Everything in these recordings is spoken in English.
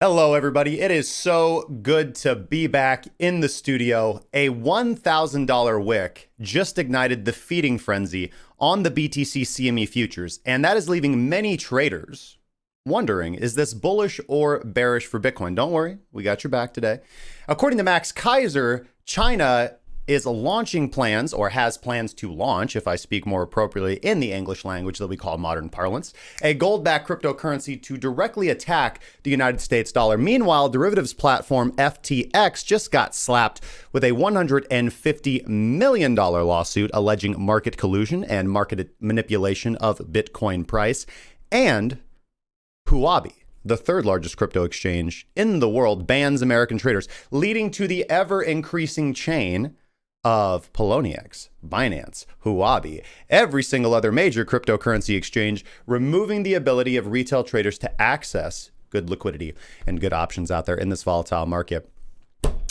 Hello, everybody. It is so good to be back in the studio. A $1,000 wick just ignited the feeding frenzy on the BTC CME futures, and that is leaving many traders wondering, is this bullish or bearish for Bitcoin? Don't worry, we got your back today. According to Max Kaiser, China is launching plans, or has plans to launch, if I speak more appropriately in the English language that we call modern parlance, a gold-backed cryptocurrency to directly attack the United States dollar. Meanwhile, derivatives platform FTX just got slapped with a $150 million lawsuit alleging market collusion and market manipulation of Bitcoin price. And Huobi, the third largest crypto exchange in the world, bans American traders, leading to the ever-increasing chain of Poloniex, Binance, Huobi, every single other major cryptocurrency exchange, removing the ability of retail traders to access good liquidity and good options out there in this volatile market.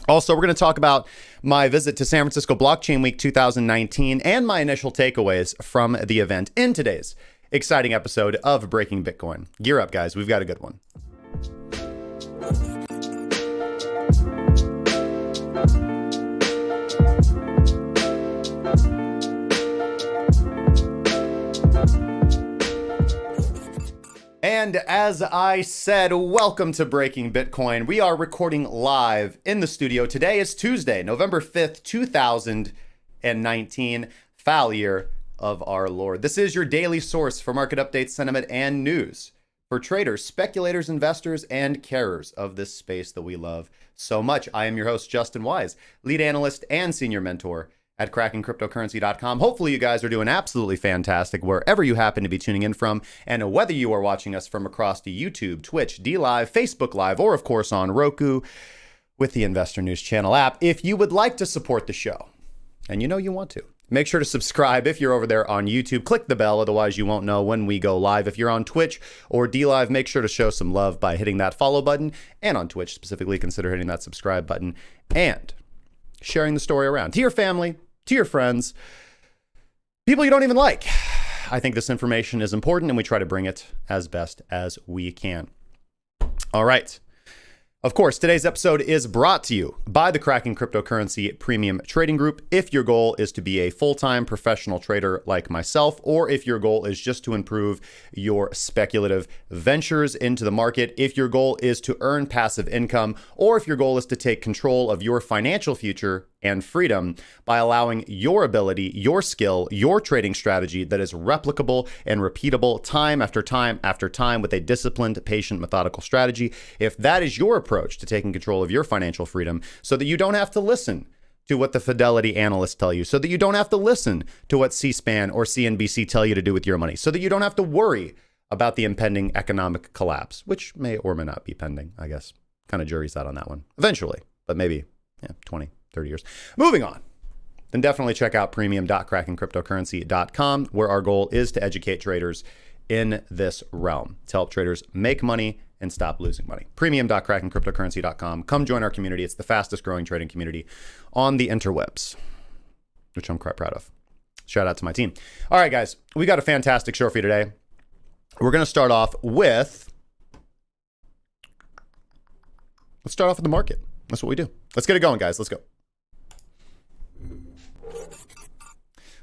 Also, we're going to talk about my visit to San Francisco Blockchain Week 2019 and my initial takeaways from the event in today's exciting episode of Breaking Bitcoin. Gear up, guys. We've got a good one. And as I said, welcome to Breaking Bitcoin. We are recording live in the studio. Today is Tuesday, November 5th, 2019, foul year of our Lord. This is your daily source for market updates, sentiment, and news for traders, speculators, investors, and carers of this space that we love so much. I am your host, Justin Wise, lead analyst and senior mentor at CrackingCryptocurrency.com. Hopefully you guys are doing absolutely fantastic wherever you happen to be tuning in from, and whether you are watching us from across the YouTube, Twitch, DLive, Facebook Live, or of course on Roku with the Investor News Channel app. If you would like to support the show, and you know you want to, make sure to subscribe if you're over there on YouTube. Click the bell, otherwise you won't know when we go live. If you're on Twitch or DLive, make sure to show some love by hitting that follow button, and on Twitch specifically, consider hitting that subscribe button and sharing the story around to your family, to your friends, people you don't even like. I think this information is important and we try to bring it as best as we can. All right. Of course, today's episode is brought to you by the Cracking Cryptocurrency Premium Trading Group. If your goal is to be a full-time professional trader like myself, or if your goal is just to improve your speculative ventures into the market, if your goal is to earn passive income, or if your goal is to take control of your financial future and freedom by allowing your ability, your skill, your trading strategy that is replicable and repeatable time after time after time with a disciplined, patient, methodical strategy. If that is your approach to taking control of your financial freedom so that you don't have to listen to what the Fidelity analysts tell you, so that you don't have to listen to what C-SPAN or CNBC tell you to do with your money, so that you don't have to worry about the impending economic collapse, which may or may not be pending, I guess. Kind of jury's out on that one. Eventually, but maybe 20, 30 years. Moving on, then definitely check out premium.crackingcryptocurrency.com, where our goal is to educate traders in this realm, to help traders make money and stop losing money. Premium.crackingcryptocurrency.com. Come join our community. It's the fastest growing trading community on the interwebs, which I'm quite proud of. Shout out to my team. All right, guys, we got a fantastic show for you today. We're going to start off with, let's start off with the market. That's what we do. Let's get it going, guys. Let's go.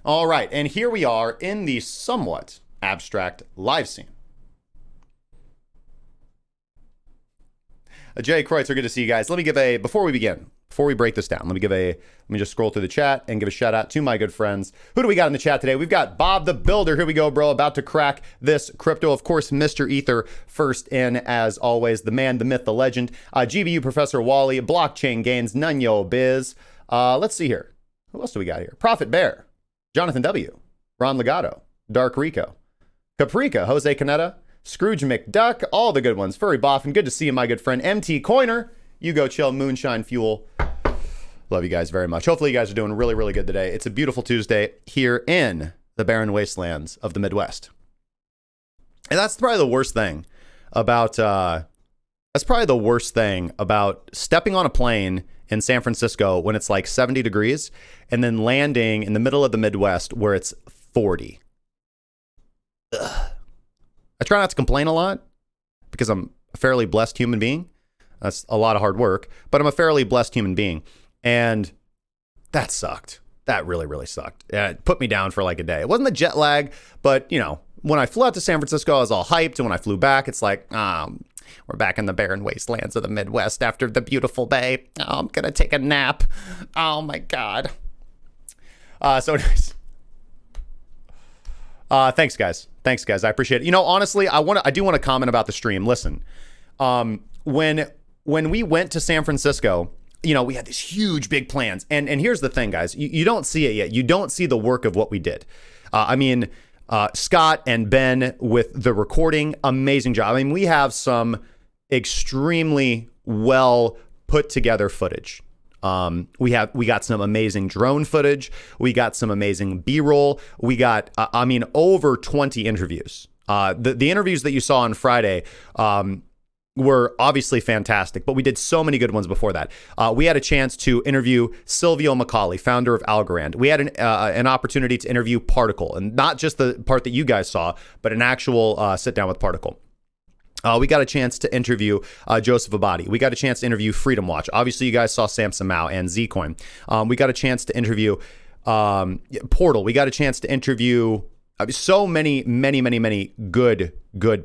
All right, and here we are in the somewhat abstract live scene. Jay Kreutzer, good to see you guys. Let me give a, before we break this down, let me just scroll through the chat and give a shout out to my good friends. Who do we got in the chat today? We've got Bob the Builder. Here we go, bro. About to crack this crypto. Of course, Mr. Ether first in, as always. The man, the myth, the legend. GBU Professor Wally, Blockchain Gains, Nunyo Biz. Let's see here. Who else do we got here? Prophet Bear, Jonathan W., Ron Legato, Dark Rico, Caprica, Jose Canetta, Scrooge McDuck, all the good ones. Furry Boffin, good to see you, my good friend. MT Coiner, You Go Chill, Moonshine Fuel. Love you guys very much. Hopefully you guys are doing really, really good today. It's a beautiful Tuesday here in the barren wastelands of the Midwest. And that's probably the worst thing about stepping on a plane in San Francisco when it's like 70 degrees and then landing in the middle of the Midwest where it's 40. Ugh. I try not to complain a lot because I'm a fairly blessed human being, That's a lot of hard work, but I'm a fairly blessed human being. And that sucked. That really, really sucked. It put me down for like a day. It wasn't the jet lag, but you know, when I flew out to San Francisco, I was all hyped. And when I flew back, it's like, we're back in the barren wastelands of the Midwest after the beautiful bay. Oh, I'm going to take a nap. Oh my God. So anyways. Thanks guys. I appreciate it. You know, honestly, I do want to comment about the stream. Listen, when we went to San Francisco, you know, we had these huge, big plans. And here's the thing, guys, you don't see it yet. You don't see the work of what we did. I mean, Scott and Ben with the recording, amazing job. I mean, we have some extremely well put together footage. We got some amazing drone footage. We got some amazing B-roll. We got, over 20 interviews. The interviews that you saw on Friday, were obviously fantastic, but we did so many good ones before that. We had a chance to interview Silvio Macaulay, founder of Algorand. We had an opportunity to interview Particle, and not just the part that you guys saw, but an actual sit down with Particle. We got a chance to interview Joseph Abadi. We got a chance to interview Freedom Watch. Obviously, you guys saw Samson Mao and Zcoin. We got a chance to interview Portal. We got a chance to interview so many good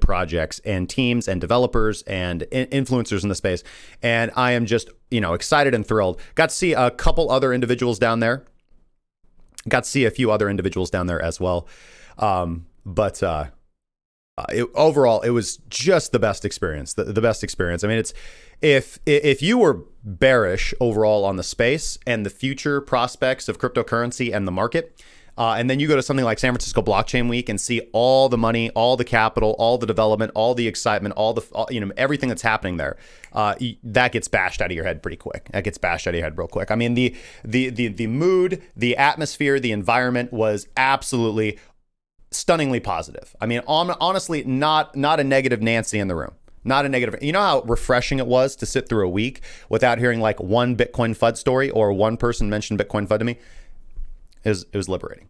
projects and teams and developers and influencers in the space. And I am just, excited and thrilled. Got to see a couple other individuals down there. Got to see a few other individuals down there as well. Overall, it was just the best experience. The best experience. I mean, it's if you were bearish overall on the space and the future prospects of cryptocurrency and the market, and then you go to something like San Francisco Blockchain Week and see all the money, all the capital, all the development, all the excitement, everything that's happening there, that gets bashed out of your head pretty quick. That gets bashed out of your head real quick. I mean, the mood, the atmosphere, the environment was absolutely stunningly positive. I mean, honestly, not a negative Nancy in the room. Not a negative. You know how refreshing it was to sit through a week without hearing like one Bitcoin FUD story or one person mention Bitcoin FUD to me? It was liberating.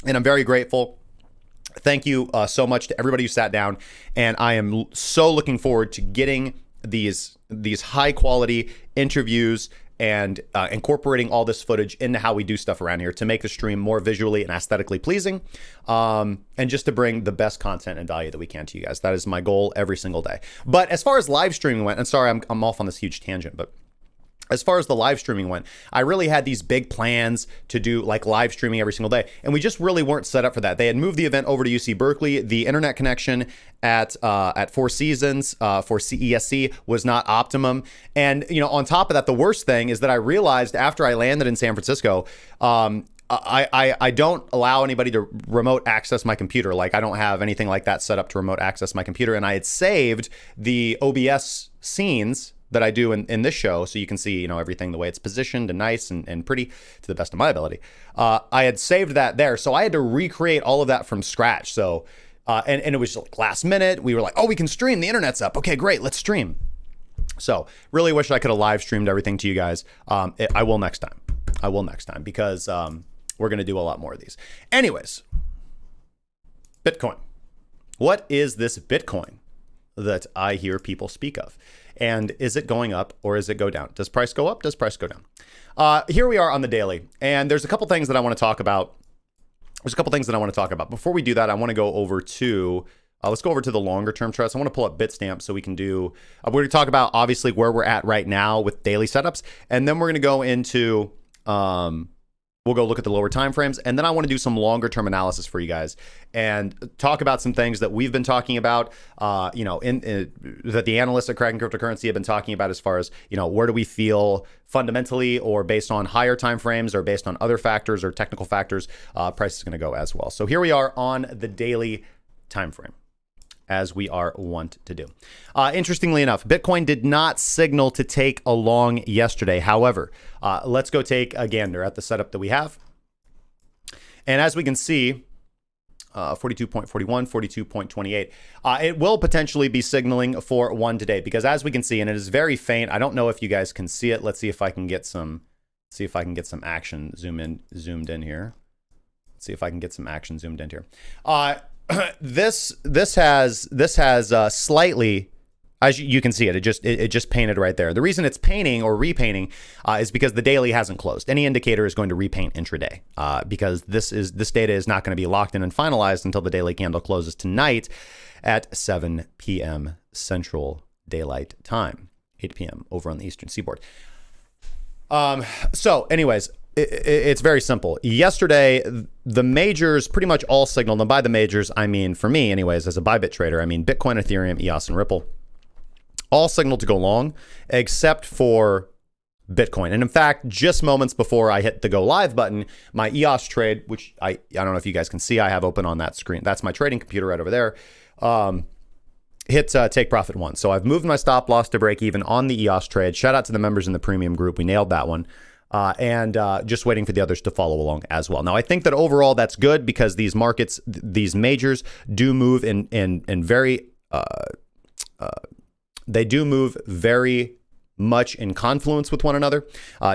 And I'm very grateful. Thank you so much to everybody who sat down. And I am so looking forward to getting these high quality interviews and incorporating all this footage into how we do stuff around here to make the stream more visually and aesthetically pleasing, and just to bring the best content and value that we can to you guys. That is my goal every single day. But as far as live streaming went, and sorry, I'm off on this huge tangent, but as far as the live streaming went, I really had these big plans to do like live streaming every single day. And we just really weren't set up for that. They had moved the event over to UC Berkeley. The internet connection at Four Seasons for CESC was not optimum. And, on top of that, the worst thing is that I realized after I landed in San Francisco, I don't allow anybody to remote access my computer. Like I don't have anything like that set up to remote access my computer. And I had saved the OBS scenes that I do in this show, so you can see, everything the way it's positioned and nice and pretty to the best of my ability. I had saved that there, so I had to recreate all of that from scratch. So, and it was like last minute. We were like, oh, we can stream. The internet's up. Okay, great. Let's stream. So, really wish I could have live streamed everything to you guys. I will next time. Because we're gonna do a lot more of these. Anyways, Bitcoin. What is this Bitcoin that I hear people speak of? And is it going up or is it go down? Does price go up? Does price go down? Here we are on the daily. And there's a couple things that I want to talk about. Before we do that, I want to go over to, let's go over to the longer term charts. I want to pull up Bitstamp so we can do, we're going to talk about obviously where we're at right now with daily setups. And then we're going to go into, we'll go look at the lower time frames, and then I want to do some longer term analysis for you guys and talk about some things that we've been talking about, that the analysts at Kraken Cryptocurrency have been talking about as far as, where do we feel fundamentally or based on higher time frames or based on other factors or technical factors, price is going to go as well. So here we are on the daily time frame, as we are wont to do. Interestingly enough, Bitcoin did not signal to take a long yesterday. However, let's go take a gander at the setup that we have. And as we can see, 42.41, 42.28. It will potentially be signaling for one today because as we can see, and it is very faint. I don't know if you guys can see it. Let's see if I can get some, action zoomed in here. Let's see if I can get some action zoomed in here. this has slightly, as you can see it just painted right there. The reason it's painting or repainting is because the daily hasn't closed. Any indicator is going to repaint intraday because this data is not going to be locked in and finalized until the daily candle closes tonight at 7 p.m. Central Daylight Time, 8 p.m. over on the Eastern Seaboard. So anyways, it's very simple. Yesterday, the majors pretty much all signaled, and by the majors, I mean, for me anyways, as a ByBit trader, I mean Bitcoin, Ethereum, EOS, and Ripple, all signaled to go long, except for Bitcoin. And in fact, just moments before I hit the go live button, my EOS trade, which I don't know if you guys can see, I have open on that screen. That's my trading computer right over there. Hit take profit one. So I've moved my stop loss to break even on the EOS trade. Shout out to the members in the premium group. We nailed that one. And just waiting for the others to follow along as well. Now, I think that overall that's good because these markets, these majors do move in very, they do move very much in confluence with one another.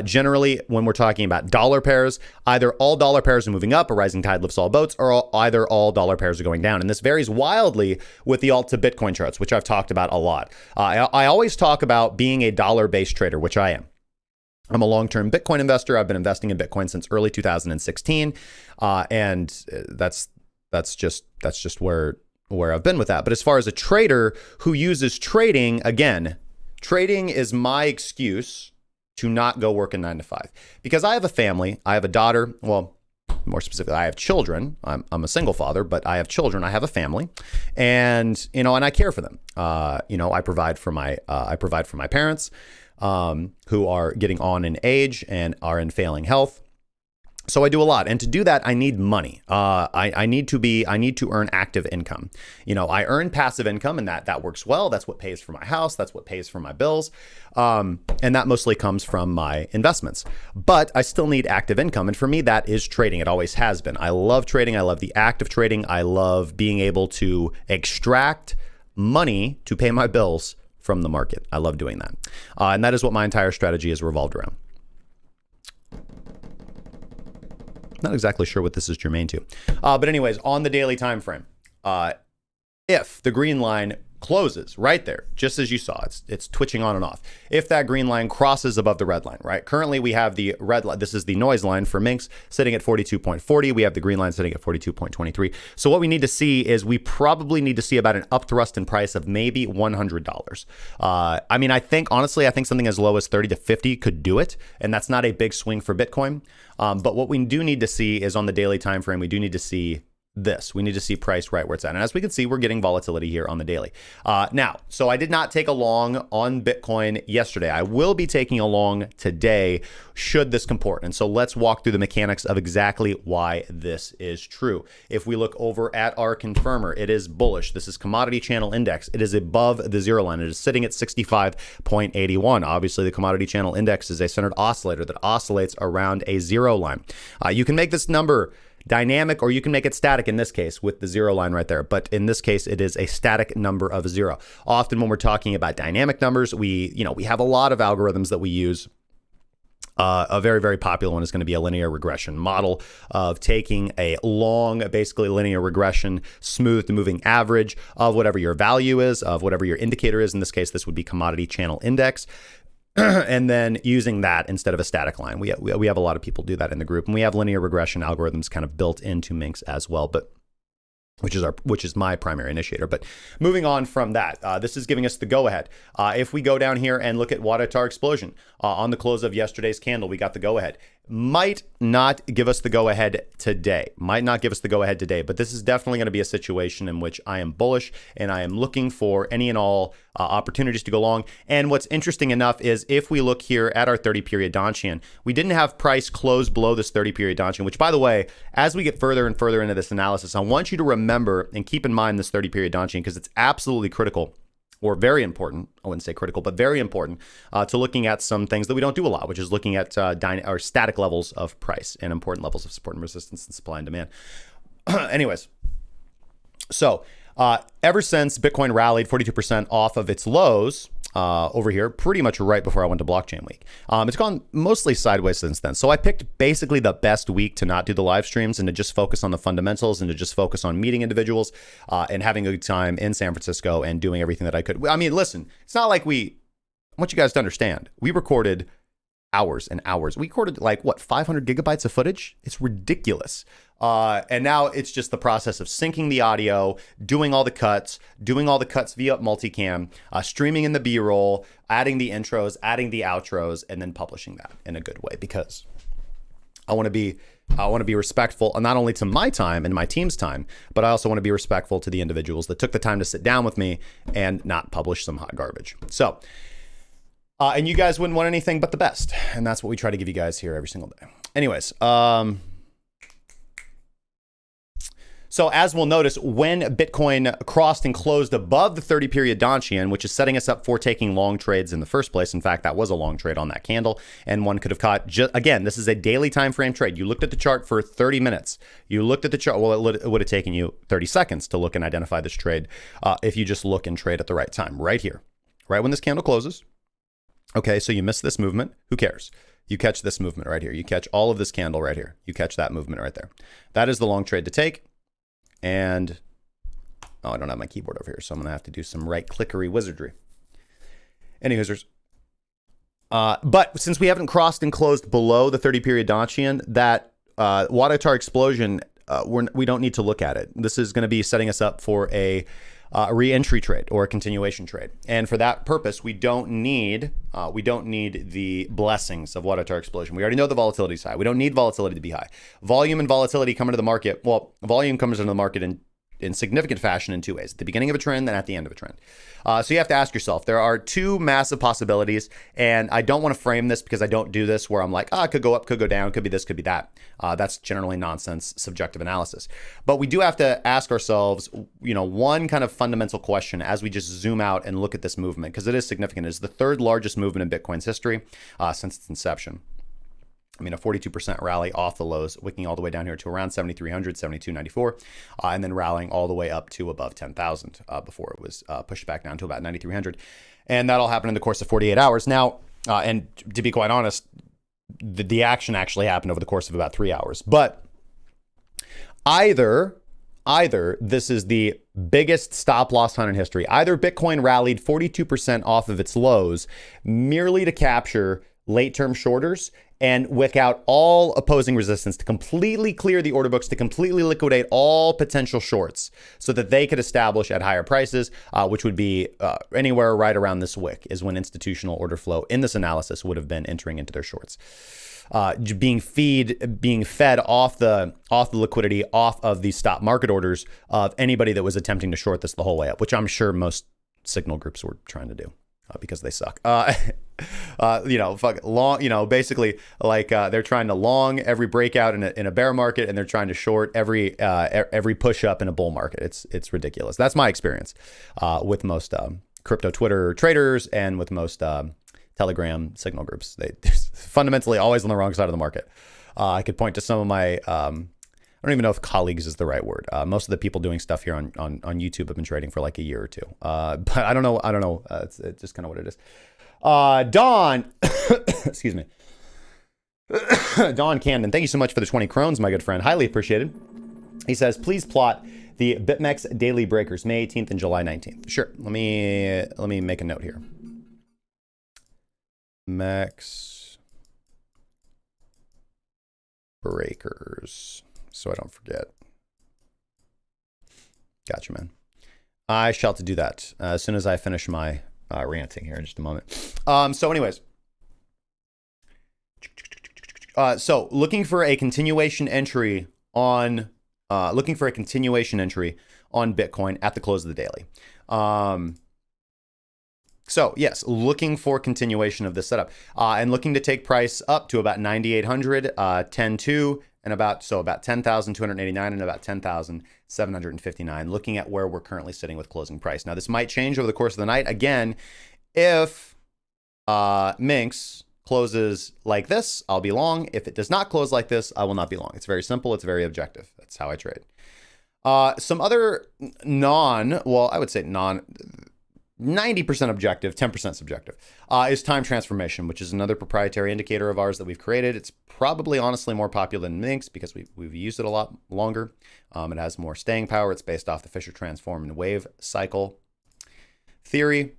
Generally, when we're talking about dollar pairs, either all dollar pairs are moving up, a rising tide lifts all boats, or either all dollar pairs are going down. And this varies wildly with the alt to Bitcoin charts, which I've talked about a lot. I always talk about being a dollar-based trader, which I am. I'm a long-term Bitcoin investor. I've been investing in Bitcoin since early 2016, and that's just where I've been with that. But as far as a trader who uses trading, again, trading is my excuse to not go work a 9 to 5 because I have a family. I have a daughter. Well, more specifically, I have children. I'm a single father, but I have children. I have a family, and and I care for them. I provide for my parents, who are getting on in age and are in failing health. So I do a lot. And to do that, I need money. I need to earn active income. I earn passive income and that works well. That's what pays for my house. That's what pays for my bills. And that mostly comes from my investments. But I still need active income. And for me, that is trading. It always has been. I love trading. I love the act of trading. I love being able to extract money to pay my bills from the market. I love doing that. And that is what my entire strategy is revolved around. Not exactly sure what this is germane to. But anyways, on the daily time frame, if the green line closes right there, just as you saw, it's twitching on and off. If that green line crosses above the red line, right? Currently, we have the red line. This is the noise line for Minx sitting at 42.40. We have the green line sitting at 42.23. So what we need to see is we probably need to see about an upthrust in price of maybe $100. I think something as low as 30 to 50 could do it. And that's not a big swing for Bitcoin. But what we do need to see is on the daily time frame, we do need to see this. We need to see price right where it's at. And as we can see, we're getting volatility here on the daily. Now, so I did not take a long on Bitcoin yesterday. I will be taking a long today should this comport. And so let's walk through the mechanics of exactly why this is true. If we look over at our confirmer, it is bullish. This is commodity channel index. It is above the zero line. It is sitting at 65.81. Obviously, the commodity channel index is a centered oscillator that oscillates around a zero line. You can make this number dynamic, or you can make it static in this case with the zero line right there. But in this case, it is a static number of 0. Often when we're talking about dynamic numbers, we have a lot of algorithms that we use. A very, very popular one is going to be a linear regression model of taking a long, basically linear regression, smooth to moving average of whatever your value is, of whatever your indicator is. In this case, this would be commodity channel index. And then using that instead of a static line. We have a lot of people do that in the group, and we have linear regression algorithms kind of built into Minx as well, but which is my primary initiator. But moving on from that, this is giving us the go ahead. If we go down here and look at Water Explosion on the close of yesterday's candle, we got the go ahead. Might not give us the go ahead today. But this is definitely going to be a situation in which I am bullish and I am looking for any and all opportunities to go long. And what's interesting enough is if we look here at our 30-period Donchian, we didn't have price close below this 30-period Donchian, which, by the way, as we get further and further into this analysis, I want you to remember and keep in mind this 30-period Donchian because it's absolutely critical. Or very important, I wouldn't say critical, but very important to looking at some things that we don't do a lot, which is looking at or static levels of price and important levels of support and resistance and supply and demand. Anyways, so ever since Bitcoin rallied 42% off of its lows, over here pretty much right before I went to blockchain week. It's gone mostly sideways since then. So I picked basically the best week to not do the live streams and to just focus on the fundamentals and to just focus on meeting individuals and having a good time in San Francisco and doing everything that I could. I mean, listen, it's not like I want you guys to understand. We recorded hours and hours. We recorded like 500 gigabytes of footage. It's ridiculous. And now it's just the process of syncing the audio, doing all the cuts via multicam, streaming in the B-roll, adding the intros, adding the outros, and then publishing that in a good way because I want to be respectful not only to my time and my team's time, but I also want to be respectful to the individuals that took the time to sit down with me and not publish some hot garbage. So, and you guys wouldn't want anything but the best. And that's what we try to give you guys here every single day. Anyways, so as we'll notice, when Bitcoin crossed and closed above the 30-period Donchian, which is setting us up for taking long trades in the first place. In fact, that was a long trade on that candle, and one could have caught, again, this is a daily time frame trade. You looked at the chart for 30 minutes. You looked at the chart. Well, it would have taken you 30 seconds to look and identify this trade if you just look and trade at the right time, right here, right when this candle closes. Okay, so you missed this movement. Who cares? You catch this movement right here. You catch all of this candle right here. You catch that movement right there. That is the long trade to take. And, I don't have my keyboard over here, so I'm going to have to do some right-clickery wizardry. Anyways, but since we haven't crossed and closed below the 30-period Donchian, that Wattatar explosion, we don't need to look at it. This is going to be setting us up for a re-entry trade or a continuation trade. And for that purpose, we don't need the blessings of Wattatar explosion. We already know the volatility is high. We don't need volatility to be high. Volume and volatility come into the market. Well, volume comes into the market in significant fashion in two ways: at the beginning of a trend and at the end of a trend. So you have to ask yourself, there are two massive possibilities, and I don't want to frame this because I don't do this where I'm like, it could go up, could go down, could be this, could be that. That's generally nonsense, subjective analysis. But we do have to ask ourselves, one kind of fundamental question as we just zoom out and look at this movement, because it is significant. It is the third largest movement in Bitcoin's history since its inception. I mean, a 42% rally off the lows, wicking all the way down here to around 7,300, 7,294, and then rallying all the way up to above 10,000 before it was pushed back down to about 9,300. And that all happened in the course of 48 hours. Now, and to be quite honest, the action actually happened over the course of about 3 hours. But either this is the biggest stop loss hunt in history. Either Bitcoin rallied 42% off of its lows merely to capture late-term shorters and wick out all opposing resistance, to completely clear the order books, to completely liquidate all potential shorts so that they could establish at higher prices, which would be anywhere right around this wick is when institutional order flow in this analysis would have been entering into their shorts. Being fed off the liquidity, off of the stop market orders of anybody that was attempting to short this the whole way up, which I'm sure most signal groups were trying to do. Because they suck. Long, basically like they're trying to long every breakout in a bear market, and they're trying to short every push up in a bull market. It's ridiculous. That's my experience with most crypto Twitter traders and with most Telegram signal groups. They're fundamentally always on the wrong side of the market. I could point to some of my I don't even know if colleagues is the right word. Most of the people doing stuff here on YouTube have been trading for like a year or two. But I don't know. It's just kind of what it is. Don, excuse me. Don Camden, thank you so much for the 20 crones, my good friend. Highly appreciated. He says, please plot the BitMEX daily breakers, May 18th and July 19th. Sure. Let me make a note here. MEX breakers, so I don't forget. Gotcha, man. I shall to do that as soon as I finish my ranting here in just a moment. So anyways, so looking for a continuation entry on Bitcoin at the close of the daily. So yes, looking for continuation of this setup and looking to take price up to about 9,800, 10.2, and about 10,289 and about 10,759, looking at where we're currently sitting with closing price. Now, this might change over the course of the night. Again, if Minx closes like this, I'll be long. If it does not close like this, I will not be long. It's very simple. It's very objective. That's how I trade. Some other 90% objective, 10% subjective, is time transformation, which is another proprietary indicator of ours that we've created. It's probably honestly more popular than Minx because we've used it a lot longer. It has more staying power. It's based off the Fisher transform and wave cycle theory.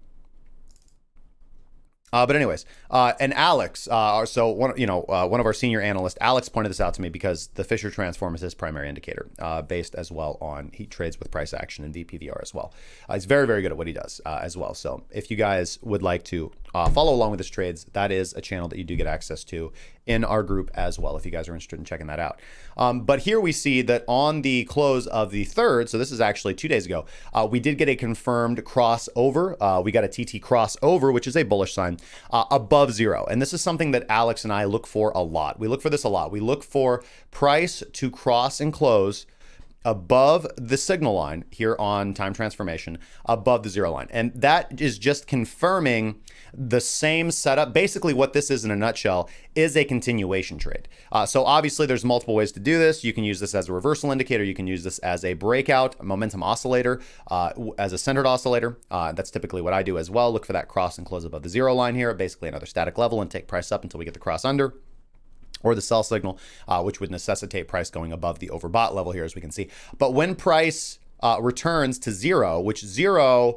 But anyways, and Alex, so one of our senior analysts, Alex, pointed this out to me because the Fisher transform is his primary indicator, based as well on he trades with price action and VPVR as well. He's very, very good at what he does as well. So if you guys would like to follow along with his trades, that is a channel that you do get access to in our group as well, if you guys are interested in checking that out. But here we see that on the close of the 3rd, so this is actually 2 days ago, we did get a confirmed crossover. We got a TT crossover, which is a bullish sign, above 0. And this is something that Alex and I look for a lot. We look for this a lot. We look for price to cross and close above the signal line here on time transformation, above the 0 line. And that is just confirming the same setup. Basically what this is in a nutshell is a continuation trade. So obviously there's multiple ways to do this. You can use this as a reversal indicator. You can use this as a breakout momentum oscillator, as a centered oscillator. That's typically what I do as well. Look for that cross and close above the 0 line here, basically another static level, and take price up until we get the cross under, or the sell signal, which would necessitate price going above the overbought level here, as we can see. But when price returns to 0, which 0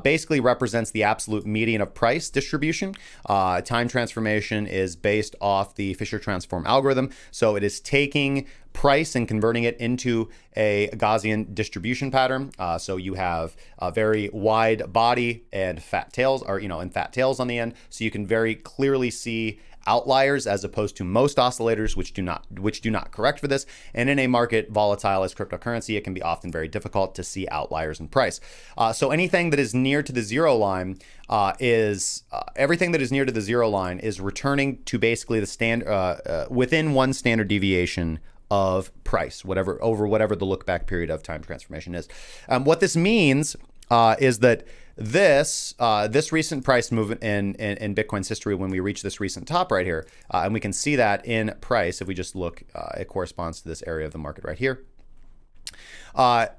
basically represents the absolute median of price distribution. Time transformation is based off the Fisher transform algorithm. So it is taking price and converting it into a Gaussian distribution pattern. So you have a very wide body and fat tails, or, and fat tails on the end. So you can very clearly see outliers as opposed to most oscillators, which do not correct for this. And in a market volatile as cryptocurrency, it can be often very difficult to see outliers in price. So anything that is near to the 0 line everything that is near to the 0 line is returning to basically the standard within one standard deviation of price, over whatever the look back period of time transformation is. What this means is that this recent price movement in Bitcoin's history, when we reach this recent top right here, and we can see that in price, if we just look, it corresponds to this area of the market right here,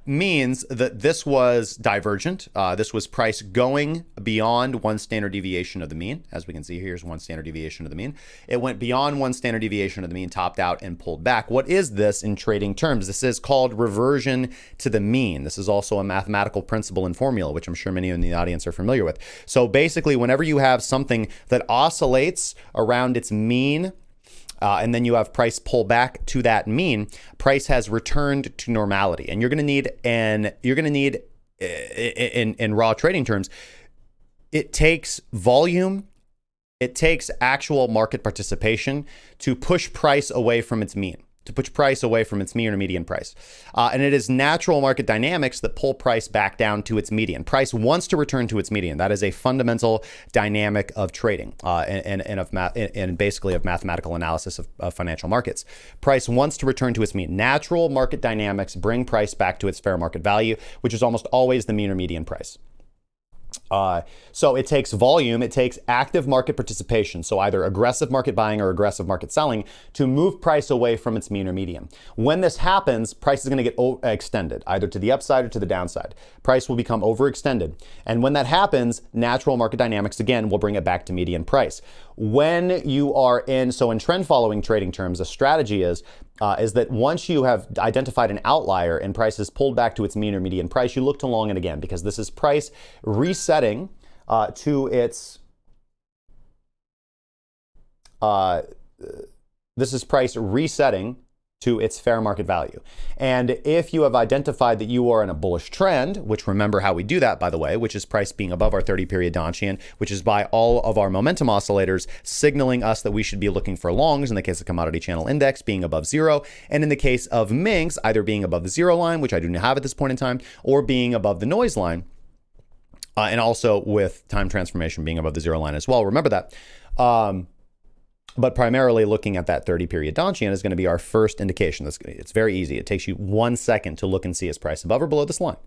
means that this was divergent. This was price going beyond one standard deviation of the mean. As we can see, here's one standard deviation of the mean. It went beyond one standard deviation of the mean, topped out, and pulled back. What is this in trading terms? This is called reversion to the mean. This is also a mathematical principle and formula, which I'm sure many in the audience are familiar with. So basically, whenever you have something that oscillates around its mean, and then you have price pull back to that mean, price has returned to normality. And you're going to need in raw trading terms, it takes volume, it takes actual market participation to push price away from its mean, or median price. And it is natural market dynamics that pull price back down to its median. Price wants to return to its median. That is a fundamental dynamic of trading and basically of mathematical analysis of financial markets. Price wants to return to its mean. Natural market dynamics bring price back to its fair market value, which is almost always the mean or median price. So it takes volume, it takes active market participation, so either aggressive market buying or aggressive market selling, to move price away from its mean or median. When this happens, price is going to get extended, either to the upside or to the downside. Price will become overextended. And when that happens, natural market dynamics, again, will bring it back to median price. When you are in trend following trading terms, a strategy is that once you have identified an outlier and price is pulled back to its mean or median price, you look to long it again, because this is price resetting to its fair market value. And if you have identified that you are in a bullish trend, which, remember how we do that, by the way, which is price being above our 30-period Donchian, which is by all of our momentum oscillators signaling us that we should be looking for longs, in the case of commodity channel index being above 0, and in the case of Minx, either being above the 0 line, which I do not have at this point in time, or being above the noise line, and also with time transformation being above the 0 line as well. Remember that. But primarily looking at that 30-period Donchian is going to be our first indication. It's very easy. It takes you 1 second to look and see is price above or below this line.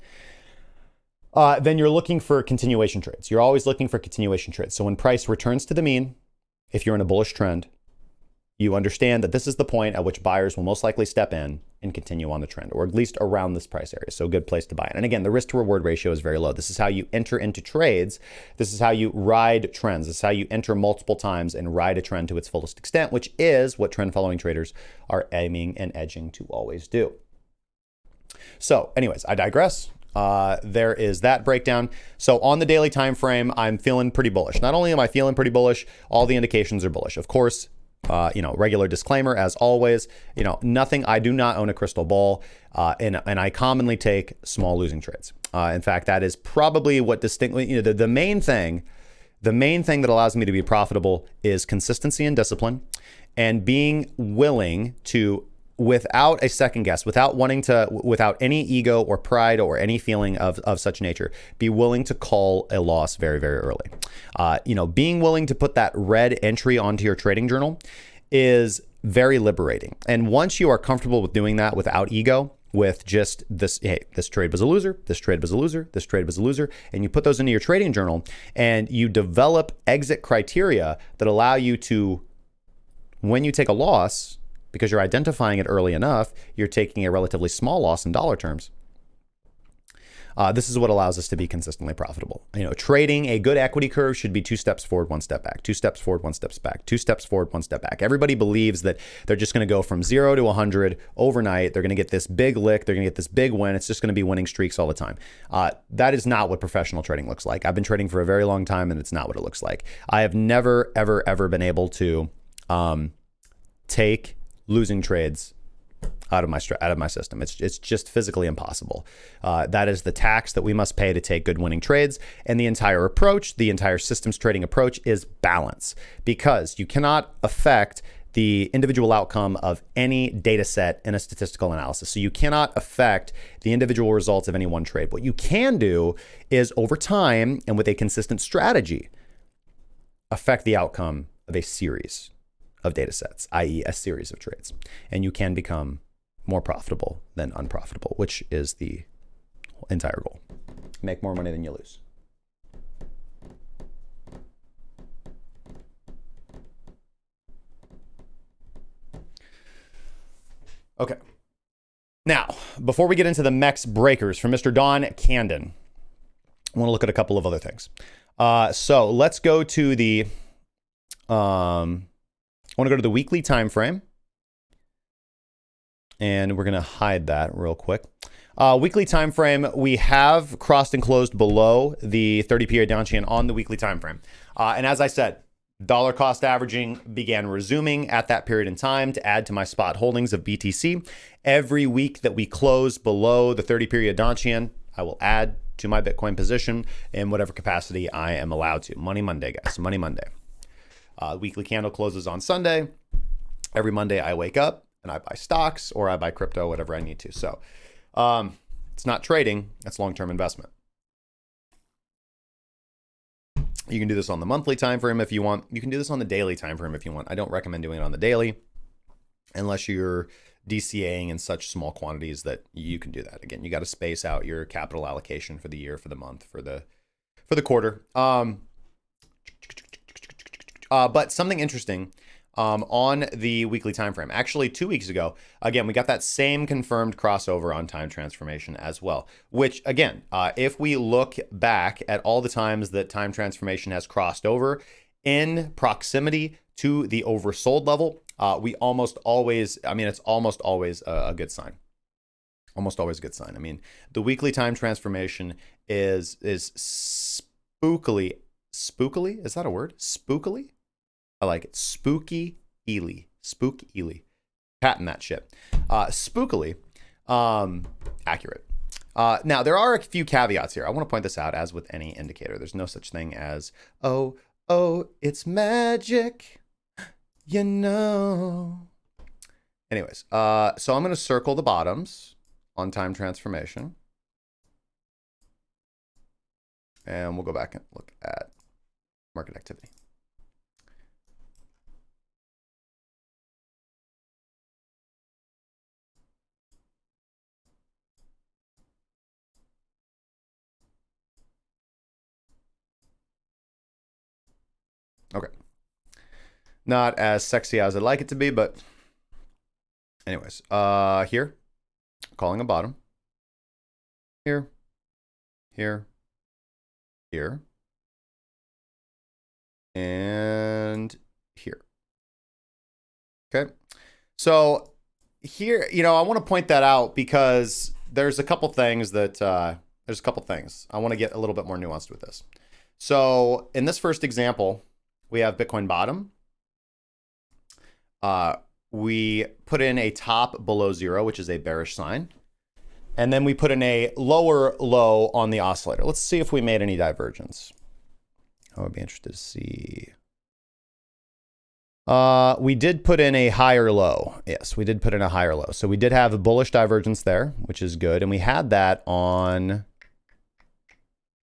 Then you're looking for continuation trades. You're always looking for continuation trades. So when price returns to the mean, if you're in a bullish trend, you understand that this is the point at which buyers will most likely step in and continue on the trend, or at least around this price area. So a good place to buy it. And again, the risk to reward ratio is very low. This is how you enter into trades. This is how you ride trends. This is how you enter multiple times and ride a trend to its fullest extent, which is what trend following traders are aiming and edging to always do. So anyways, I digress. There is that breakdown. So on the daily time frame, I'm feeling pretty bullish. Not only am I feeling pretty bullish, all the indications are bullish. Of course, regular disclaimer as always, nothing. I do not own a crystal ball, and I commonly take small losing trades. In fact, that is probably what distinctly, the main thing that allows me to be profitable is consistency and discipline, and being willing to, without a second guess, without any ego or pride or any feeling of such nature, be willing to call a loss very, very early. Being willing to put that red entry onto your trading journal is very liberating. And once you are comfortable with doing that without ego, with just this, hey, this trade was a loser, this trade was a loser, this trade was a loser, and you put those into your trading journal and you develop exit criteria that allow you to, when you take a loss, because you're identifying it early enough, you're taking a relatively small loss in dollar terms. This is what allows us to be consistently profitable. Trading a good equity curve should be 2 steps forward, 1 step back, 2 steps forward, 1 step back, 2 steps forward, 1 step back. Everybody believes that they're just going to go from 0 to 100 overnight. They're going to get this big lick. They're going to get this big win. It's just going to be winning streaks all the time. That is not what professional trading looks like. I've been trading for a very long time, and it's not what it looks like. I have never, ever, ever been able to take losing trades out of my system. It's just physically impossible. That is the tax that we must pay to take good winning trades. And the entire approach, the entire systems trading approach, is balance, because you cannot affect the individual outcome of any data set in a statistical analysis. So you cannot affect the individual results of any one trade. What you can do is, over time and with a consistent strategy, affect the outcome of a series of data sets, i.e. a series of trades. And you can become more profitable than unprofitable, which is the entire goal. Make more money than you lose. Okay. Now, before we get into the MEX breakers from Mr. Don Candon, I want to look at a couple of other things. So let's go to the I want to go to the weekly time frame, and we're going to hide that real quick. Weekly time frame, we have crossed and closed below the 30 period downtrend on the weekly time frame. And as I said, dollar cost averaging began resuming at that period in time to add to my spot holdings of BTC. Every week that we close below the 30 period downtrend, I will add to my Bitcoin position in whatever capacity I am allowed to. Money Monday, guys. Money Monday. Weekly candle closes on Sunday. Every Monday I wake up and I buy stocks or I buy crypto, whatever I need to. So it's not trading, it's long-term investment. You can do this on the monthly time frame if you want. You can do this on the daily time frame if you want. I don't recommend doing it on the daily unless you're DCAing in such small quantities that you can do that. Again, you got to space out your capital allocation for the year, for the month, for the quarter. But something interesting on the weekly time frame. Actually, 2 weeks ago, again, we got that same confirmed crossover on time transformation as well. Which, again, if we look back at all the times that time transformation has crossed over in proximity to the oversold level, we almost always, it's almost always a good sign. Almost always a good sign. The weekly time transformation is spookily. Is that a word? Spookily? I like it. Spookily. Patent that shit. Spookily accurate. Now, there are a few caveats here. I want to point this out. As with any indicator, there's no such thing as, oh, it's magic, Anyways, so I'm going to circle the bottoms on time transformation. And we'll go back and look at market activity. Okay. Not as sexy as I'd like it to be, but anyways, here calling a bottom. Here, here, here, and here. Okay. So here, I want to point that out because there's a couple things that, I want to get a little bit more nuanced with this. So in this first example, we have Bitcoin bottom. We put in a top below zero, which is a bearish sign. And then we put in a lower low on the oscillator. Let's see if we made any divergence. I would be interested to see. We did put in a higher low. Yes, we did put in a higher low. So we did have a bullish divergence there, which is good. And we had that on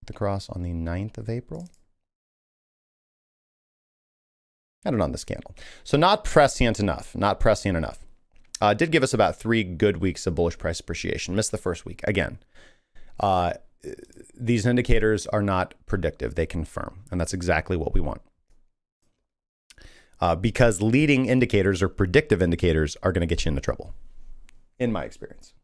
the cross on the 9th of April. Had it on this candle. So not prescient enough, did give us about 3 good weeks of bullish price appreciation. Missed the first week. Again, these indicators are not predictive. They confirm. And that's exactly what we want. Because leading indicators or predictive indicators are going to get you into trouble, in my experience.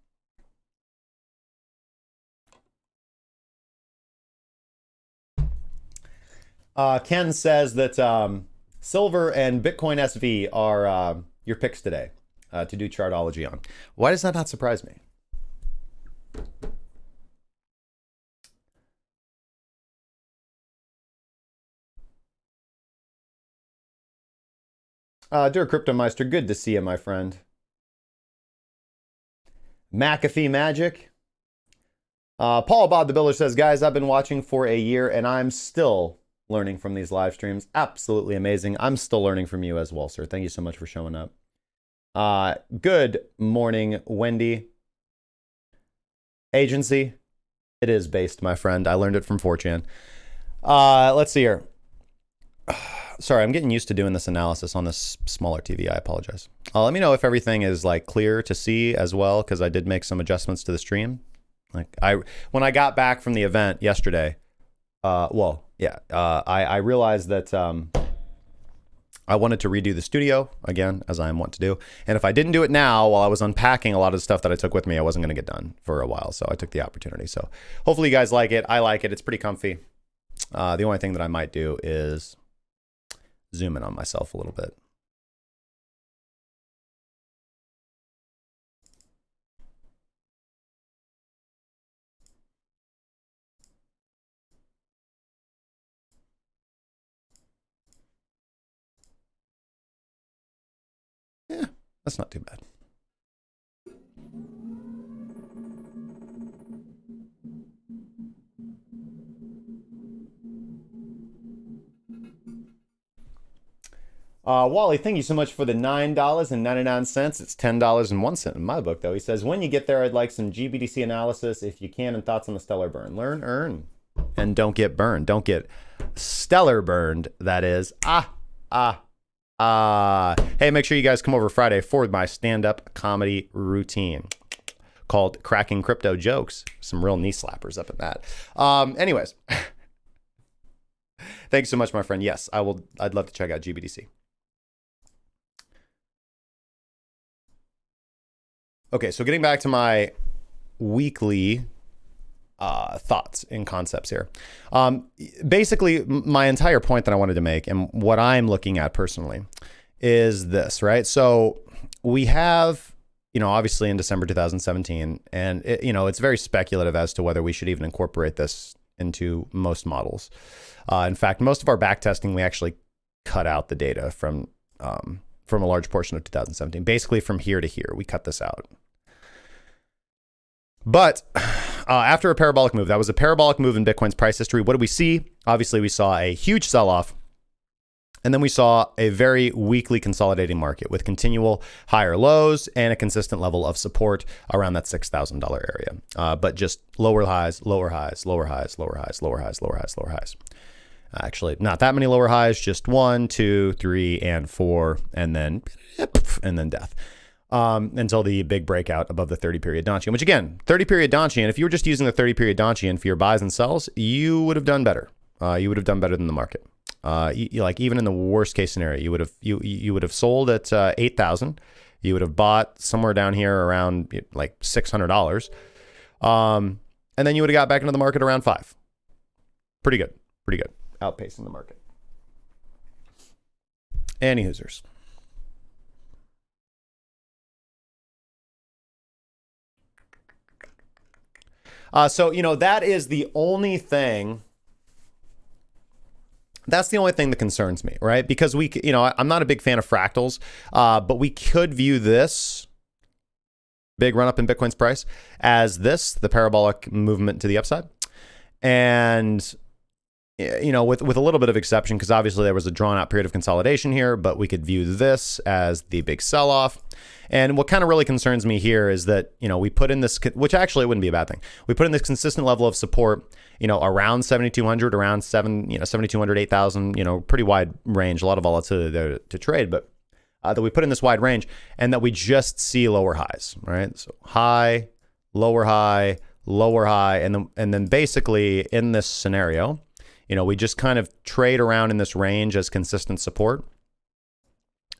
Ken says that Silver and Bitcoin SV are your picks today to do chartology on. Why does that not surprise me? Dear Cryptomeister, good to see you, my friend. McAfee Magic. Paul Bob the Builder says, guys, I've been watching for a year and I'm still learning from these live streams. Absolutely amazing. I'm still learning from you as well, sir. Thank you so much for showing up. Good morning, Wendy. Agency. It is based, my friend. I learned it from 4chan. Let's see here. Sorry, I'm getting used to doing this analysis on this smaller TV. I apologize. Let me know if everything is like clear to see as well, because I did make some adjustments to the stream. When I got back from the event yesterday, I realized that I wanted to redo the studio again, as I am wont to do. And if I didn't do it now, while I was unpacking a lot of the stuff that I took with me, I wasn't going to get done for a while. So I took the opportunity. So hopefully you guys like it. I like it. It's pretty comfy. The only thing that I might do is zoom in on myself a little bit. Yeah, that's not too bad. Wally, thank you so much for the $9.99. It's $10.01 in my book, though. He says, when you get there, I'd like some GBTC analysis, if you can, and thoughts on the stellar burn. Learn, earn, and don't get burned. Don't get stellar burned, that is. Hey, make sure you guys come over Friday for my stand-up comedy routine called Cracking Crypto Jokes. Some real knee slappers up at that. Anyways, thanks so much, my friend. Yes, I'd love to check out GBTC. Okay, so getting back to my weekly thoughts and concepts here. Basically, my entire point that I wanted to make and what I'm looking at personally is this, right? So we have, obviously in December 2017, and it's very speculative as to whether we should even incorporate this into most models. In fact, most of our back testing, we actually cut out the data from a large portion of 2017. Basically from here to here, we cut this out. But after a parabolic move, that was a parabolic move in Bitcoin's price history. What did we see? Obviously, we saw a huge sell-off. And then we saw a very weakly consolidating market with continual higher lows and a consistent level of support around that $6,000 area. But just lower highs, lower highs, lower highs, lower highs, lower highs, lower highs, lower highs. Actually, not that many lower highs, just 1, 2, 3, and 4, and then death. Until the big breakout above the 30-period Donchian, which again, 30-period Donchian, if you were just using the 30-period Donchian for your buys and sells, you would have done better. You would have done better than the market. Like even in the worst case scenario, you would have sold at 8,000 You would have bought somewhere down here around like $600. And then you would have got back into the market around 5. Pretty good. Pretty good. Outpacing the market. Any hoosers. So, that is the only thing. That's the only thing that concerns me, right? Because I'm not a big fan of fractals, but we could view this big run up in Bitcoin's price as the parabolic movement to the upside. And, with a little bit of exception, because obviously there was a drawn out period of consolidation here, but we could view this as the big sell off. And what kind of really concerns me here is that, we put in this, which actually wouldn't be a bad thing. We put in this consistent level of support, around 7,200, around 7,200, 8,000, pretty wide range, a lot of volatility there to trade, but that we put in this wide range and that we just see lower highs, right? So high, lower high, and then basically in this scenario, we just kind of trade around in this range as consistent support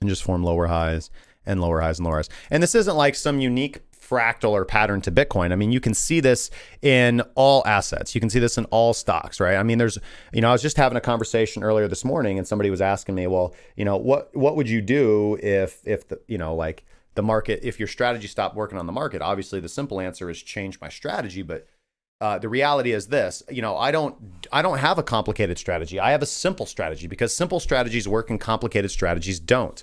and just form lower highs and lower highs and lower highs. And this isn't like some unique fractal or pattern to Bitcoin. I mean, you can see this in all assets. You can see this in all stocks, right? I mean, there's, I was just having a conversation earlier this morning and somebody was asking me, well, what would you do if the, like the market, if your strategy stopped working on the market? Obviously the simple answer is change my strategy, but the reality is this, I don't have a complicated strategy. I have a simple strategy because simple strategies work and complicated strategies don't.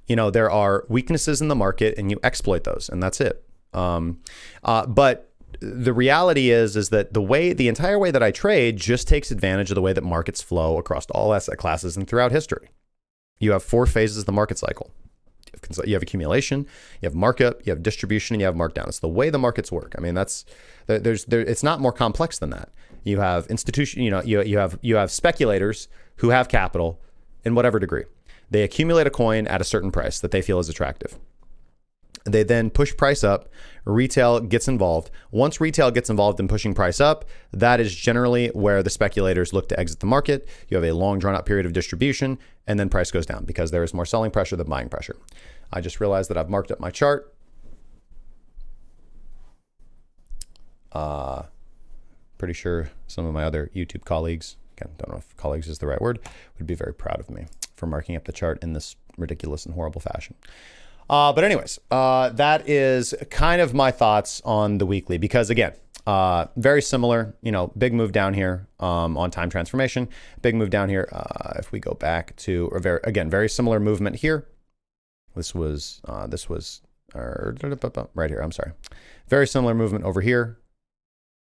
There are weaknesses in the market and you exploit those and that's it. But the reality is that the entire way that I trade just takes advantage of the way that markets flow across all asset classes and throughout history. You have 4 phases of the market cycle. You have accumulation, you have markup, you have distribution, and you have markdown. It's the way the markets work. I mean, it's not more complex than that. You have you have speculators who have capital in whatever degree. They accumulate a coin at a certain price that they feel is attractive. They then push price up. Retail gets involved. Once retail gets involved in pushing price up, that is generally where the speculators look to exit the market. You have a long drawn out period of distribution and then price goes down because there is more selling pressure than buying pressure. I just realized that I've marked up my chart. Pretty sure some of my other YouTube colleagues, again, don't know if colleagues is the right word, would be very proud of me for marking up the chart in this ridiculous and horrible fashion. But anyways, that is kind of my thoughts on the weekly, because again, very similar, big move down here on time transformation, big move down here. If we go back to, very similar movement here. This was right here. I'm sorry. Very similar movement over here.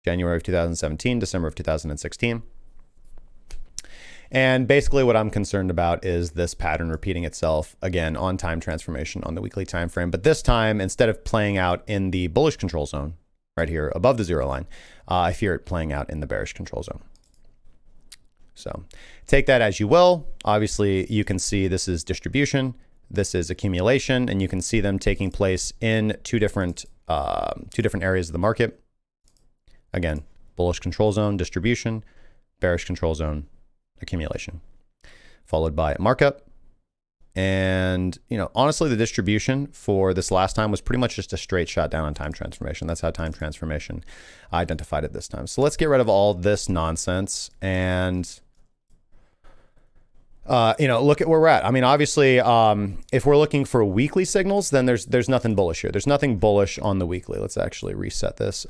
January of 2017, December of 2016. And basically what I'm concerned about is this pattern repeating itself again on time transformation on the weekly time frame. But this time, instead of playing out in the bullish control zone right here above the 0 line, I fear it playing out in the bearish control zone. So take that as you will. Obviously, you can see this is distribution, this is accumulation, and you can see them taking place in two different areas of the market. Again, bullish control zone, distribution, bearish control zone, accumulation, followed by markup. And, honestly, the distribution for this last time was pretty much just a straight shot down on time transformation. That's how time transformation identified it this time. So let's get rid of all this nonsense and, look at where we're at. I mean, obviously, if we're looking for weekly signals, then there's nothing bullish here. There's nothing bullish on the weekly. Let's actually reset this.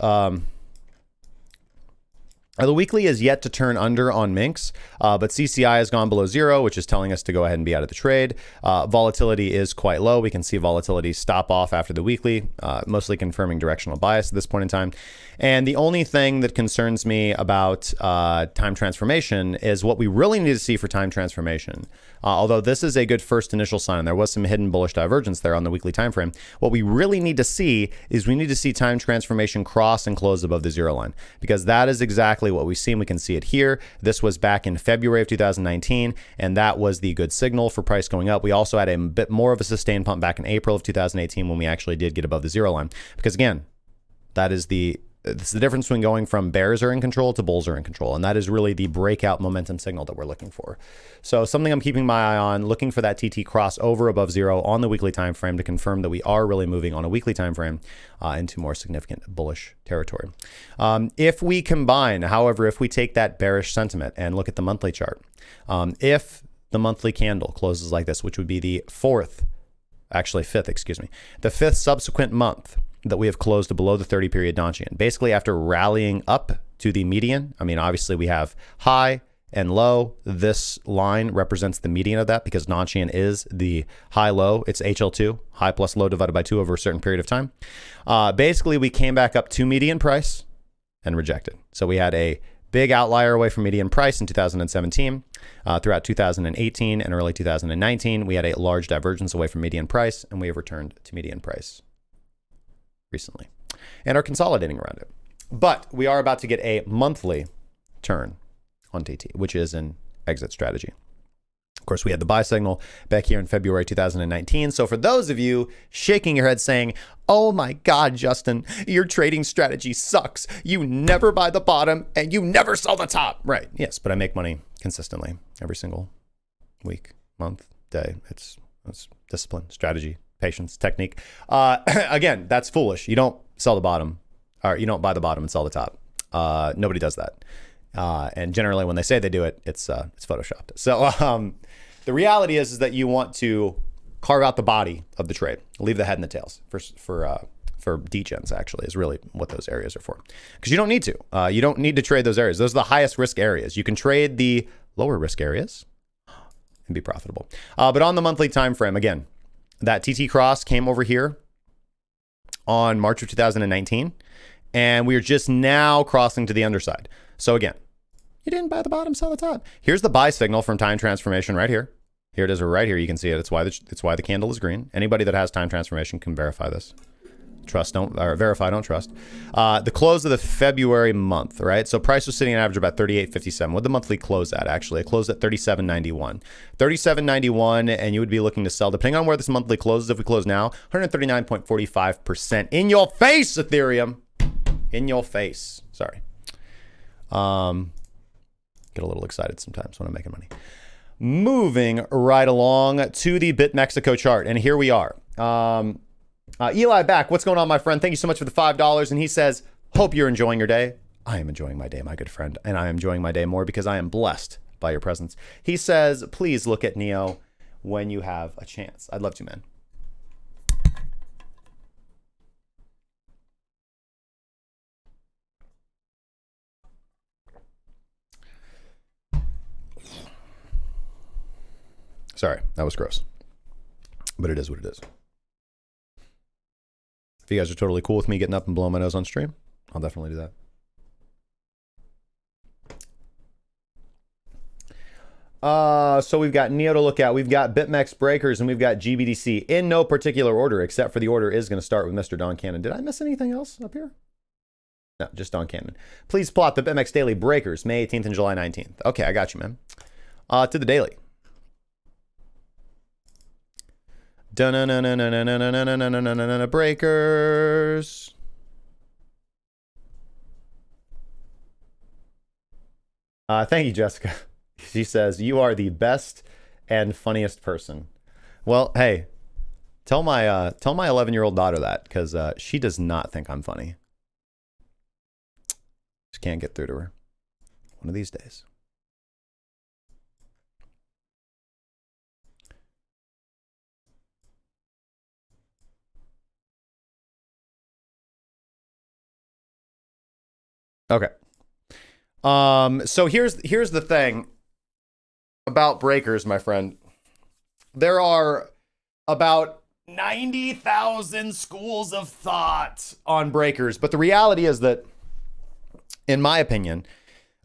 The weekly is yet to turn under on Minx, but CCI has gone below 0, which is telling us to go ahead and be out of the trade. Volatility is quite low. We can see volatility stop off after the weekly, mostly confirming directional bias at this point in time. And the only thing that concerns me about time transformation is what we really need to see for time transformation. Although this is a good first initial sign, and there was some hidden bullish divergence there on the weekly time frame, what we really need to see is we need to see time transformation cross and close above the 0 line, because that is exactly what we've seen. We can see it here. This was back in February of 2019, and that was the good signal for price going up. We also had a bit more of a sustained pump back in April of 2018 when we actually did get above the 0 line, because again, that is the it's the difference between going from bears are in control to bulls are in control. And that is really the breakout momentum signal that we're looking for. So something I'm keeping my eye on, looking for that TT cross over above 0 on the weekly time frame to confirm that we are really moving on a weekly time frame into more significant bullish territory. If we combine, however, if we take that bearish sentiment and look at the monthly chart, if the monthly candle closes like this, which would be the fifth, the fifth subsequent month that we have closed below the 30 period Donchian. Basically, after rallying up to the median, I mean, obviously we have high and low. This line represents the median of that because Donchian is the high low. It's HL2, high plus low divided by 2 over a certain period of time. Basically, we came back up to median price and rejected. So we had a big outlier away from median price in 2017. Throughout 2018 and early 2019, we had a large divergence away from median price, and we have returned to median price recently and are consolidating around it. But we are about to get a monthly turn on TT, which is an exit strategy. Of course, we had the buy signal back here in February 2019. So for those of you shaking your head saying, oh my God, Justin, your trading strategy sucks. You never buy the bottom and you never sell the top. Right. Yes, but I make money consistently every single week, month, day. It's discipline, strategy, patience, technique. Again, that's foolish. You don't sell the bottom, or you don't buy the bottom and sell the top. Nobody does that. And generally when they say they do it, it's photoshopped. So the reality is that you want to carve out the body of the trade, leave the head and the tails for degens actually is really what those areas are for. Because you don't need to. You don't need to trade those areas. Those are the highest risk areas. You can trade the lower risk areas and be profitable. But on the monthly time frame, again, that TT cross came over here on March of 2019, and we are just now crossing to the underside. So again, you didn't buy the bottom, sell the top. Here's the buy signal from time transformation right here. Here it is right here. You can see it. It's why the candle is green. Anybody that has time transformation can verify this. Verify, don't trust. The close of the February month, right? So price was sitting on average about 38.57. What did the monthly close at actually? It closed at 37.91. 37.91, and you would be looking to sell, depending on where this monthly closes, if we close now, 139.45%. In your face, Ethereum. In your face. Sorry. Get a little excited sometimes when I'm making money. Moving right along to the BitMexico chart, and here we are. Eli back. What's going on, my friend? Thank you so much for the $5. And he says, hope you're enjoying your day. I am enjoying my day, my good friend. And I am enjoying my day more because I am blessed by your presence. He says, please look at Neo when you have a chance. I'd love to, man. Sorry, that was gross. But it is what it is. If you guys are totally cool with me getting up and blowing my nose on stream, I'll definitely do that. So we've got Neo to look at. We've got BitMEX breakers, and we've got GBTC in no particular order, except for the order is going to start with Mr. Don Cannon. Did I miss anything else up here? No, just Don Cannon. Please plot the BitMEX daily breakers, May 18th and July 19th. Okay, I got you, man. To the daily. Breakers. Thank you, Jessica. She says, you are the best and funniest person. Well, hey, tell my 11-year-old daughter that, because she does not think I'm funny. Just can't get through to her. One of these days. Okay. So here's the thing about breakers, my friend. There are about 90,000 schools of thought on breakers, but the reality is that, in my opinion,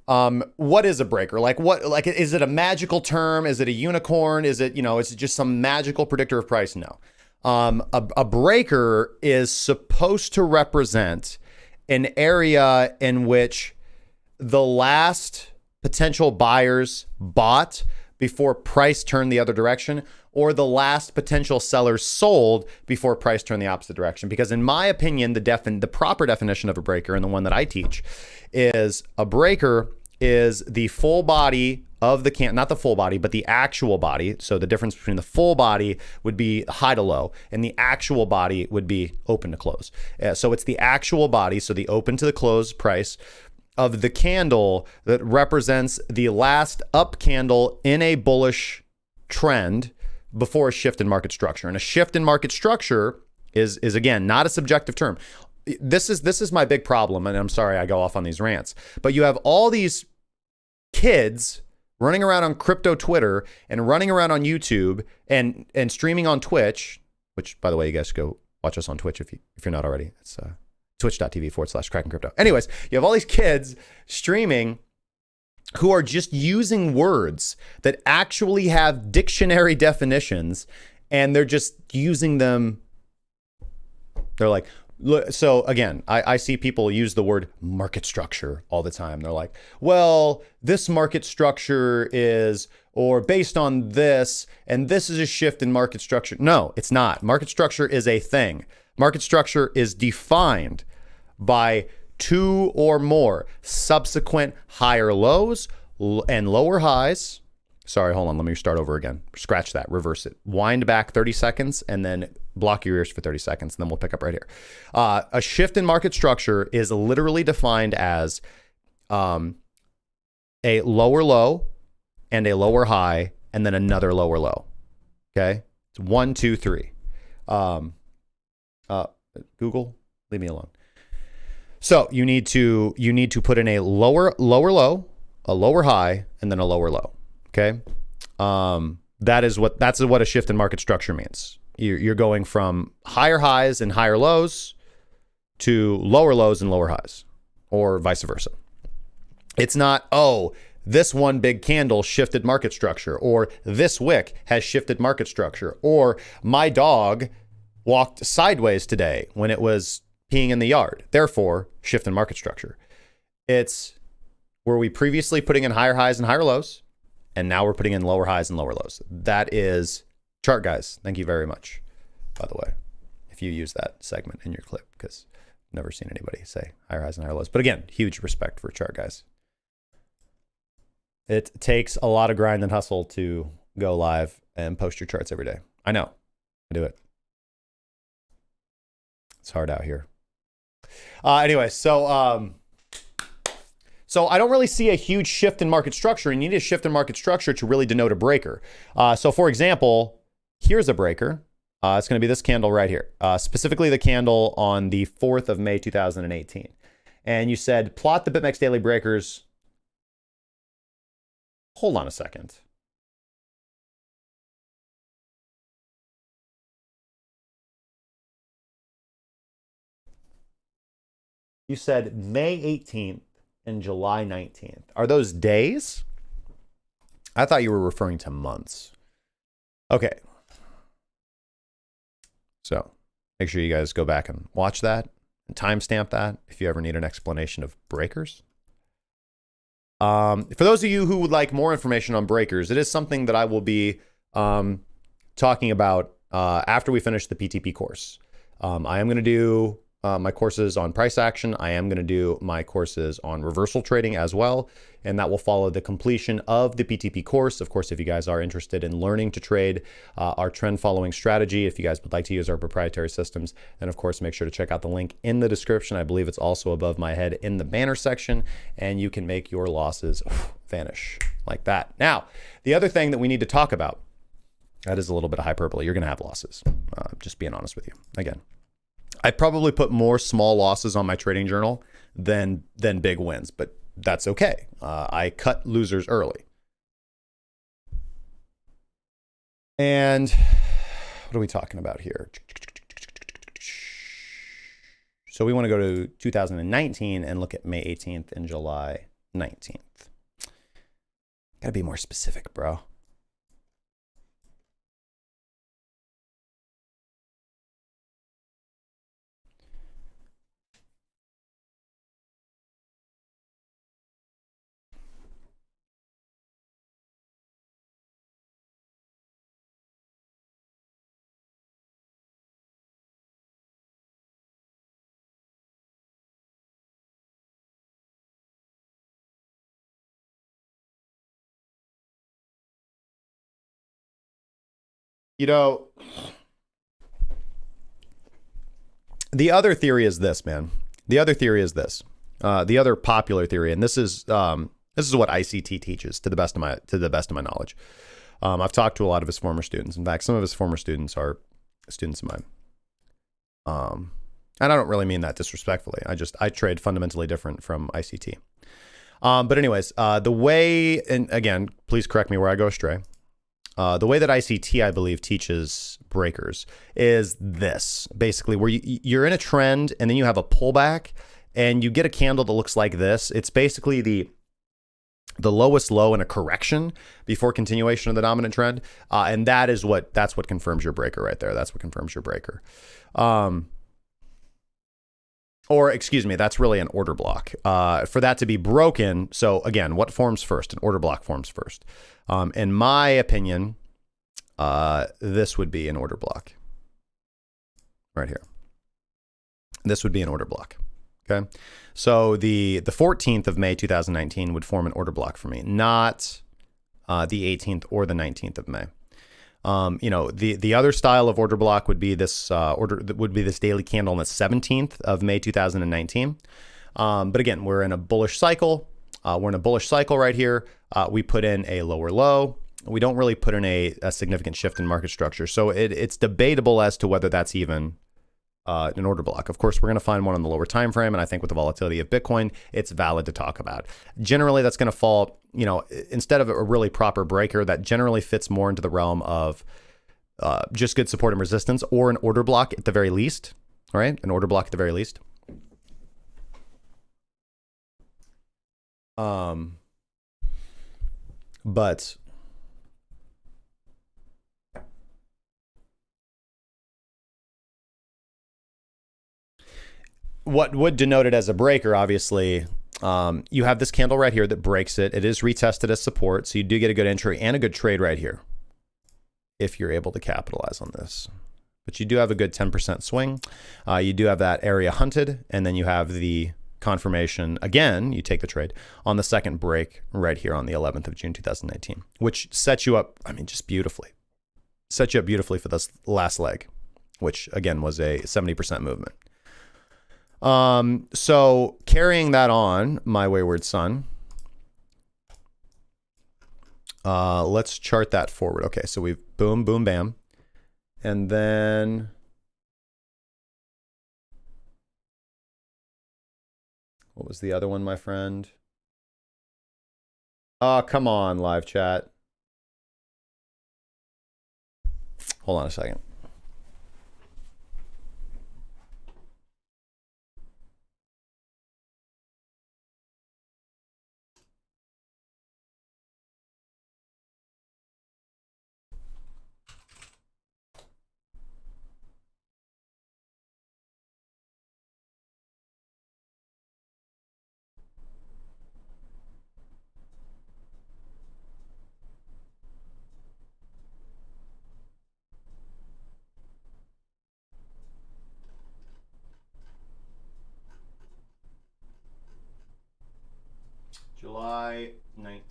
what is a breaker? Like is it a magical term? Is it a unicorn? Is it, is it just some magical predictor of price? No. A breaker is supposed to represent an area in which the last potential buyers bought before price turned the other direction, or the last potential seller sold before price turned the opposite direction. Because in my opinion, the proper definition of a breaker, and the one that I teach, is a breaker is the full body of the candle, not the full body, but the actual body. So the difference between the full body would be high to low, and the actual body would be open to close. So it's the actual body, so the open to the close price of the candle that represents the last up candle in a bullish trend before a shift in market structure. And a shift in market structure is again not a subjective term. This is my big problem, and I'm sorry I go off on these rants, but you have all these kids running around on crypto Twitter and running around on YouTube and streaming on Twitch, which, by the way, you guys go watch us on Twitch if you're not already. It's twitch.tv/cracking crypto. Anyways, you have all these kids streaming who are just using words that actually have dictionary definitions, and they're just using them. They're like, so again, I see people use the word market structure all the time. They're like, well, this market structure is, or based on this, and this is a shift in market structure. No, it's not. Market structure is a thing. Market structure is defined by two or more subsequent higher lows and lower highs. Sorry, hold on. Let me start over again. Scratch that. Reverse it. Wind back 30 seconds and then block your ears for 30 seconds. And then we'll pick up right here. A shift in market structure is literally defined as a lower low and a lower high and then another lower low. Okay? It's 1, 2, 3. Google, leave me alone. So you need to put in a lower low, a lower high, and then a lower low. Okay, that's what a shift in market structure means. You're going from higher highs and higher lows to lower lows and lower highs, or vice versa. It's not, oh, this one big candle shifted market structure, or this wick has shifted market structure, or my dog walked sideways today when it was peeing in the yard. Therefore, shift in market structure. It's, were we previously putting in higher highs and higher lows? And now we're putting in lower highs and lower lows. That is chart guys. Thank you very much, by the way, if you use that segment in your clip, because I've never seen anybody say higher highs and higher lows. But again, huge respect for chart guys. It takes a lot of grind and hustle to go live and post your charts every day. I know. I do it. It's hard out here. Anyway, so I don't really see a huge shift in market structure. You need a shift in market structure to really denote a breaker. So for example, here's a breaker. It's going to be this candle right here, specifically the candle on the 4th of May, 2018. And you said, plot the BitMEX daily breakers. Hold on a second. You said May 18th. And July 19th. Are those days? I thought you were referring to months. Okay. So make sure you guys go back and watch that and timestamp that if you ever need an explanation of breakers. For those of you who would like more information on breakers, it is something that I will be talking about after we finish the PTP course. I am going to do my courses on price action. I am going to do my courses on reversal trading as well, and that will follow the completion of the PTP course. Of course, if you guys are interested in learning to trade our trend following strategy, if you guys would like to use our proprietary systems, then of course make sure to check out the link in the description. I believe it's also above my head in the banner section, and you can make your losses vanish like that. Now, the other thing that we need to talk about, that is a little bit of hyperbole. You're going to have losses. Just being honest with you. Again, I probably put more small losses on my trading journal than big wins, but that's okay. I cut losers early. And what are we talking about here? So we want to go to 2019 and look at May 18th and July 19th. Gotta be more specific, bro. You know, the other theory is this, man. The other theory is this. The other popular theory, and this is what ICT teaches to the best of my knowledge. I've talked to a lot of his former students. In fact, some of his former students are students of mine. And I don't really mean that disrespectfully. I trade fundamentally different from ICT. But anyways, the way, and again, please correct me where I go astray. The way that ICT, I believe, teaches breakers is this, basically, where you're in a trend and then you have a pullback and you get a candle that looks like this. It's basically the lowest low in a correction before continuation of the dominant trend. And that's what confirms your breaker right there. That's what confirms your breaker. Or excuse me, that's really an order block. For that to be broken, so again, what forms first? An order block forms first. In my opinion, this would be an order block. Right here. This would be an order block. Okay. So the 14th of May 2019 would form an order block for me, not the 18th or the 19th of May. The other style of order block would be this this daily candle on the 17th of May 2019. But again, we're in a bullish cycle. We're in a bullish cycle right here. We put in a lower low. We don't really put in a significant shift in market structure. So it's debatable as to whether that's even an order block. Of course, we're going to find one on the lower time frame, and I think with the volatility of Bitcoin, it's valid to talk about. Generally, that's going to fall, instead of a really proper breaker, that generally fits more into the realm of just good support and resistance, or an order block at the very least. All right, an order block at the very least. But what would denote it as a breaker, obviously, you have this candle right here that breaks it. It is retested as support, so you do get a good entry and a good trade right here if you're able to capitalize on this. But you do have a good 10% swing. You do have that area hunted, and then you have the confirmation. Again, you take the trade on the second break right here on the 11th of June 2019, which sets you up, just beautifully. Sets you up beautifully for this last leg, which, again, was a 70% movement. So carrying that on, my wayward son, let's chart that forward. Okay, so we've boom, boom, bam. And then what was the other one, my friend? Oh, come on, live chat. Hold on a second. July 19th.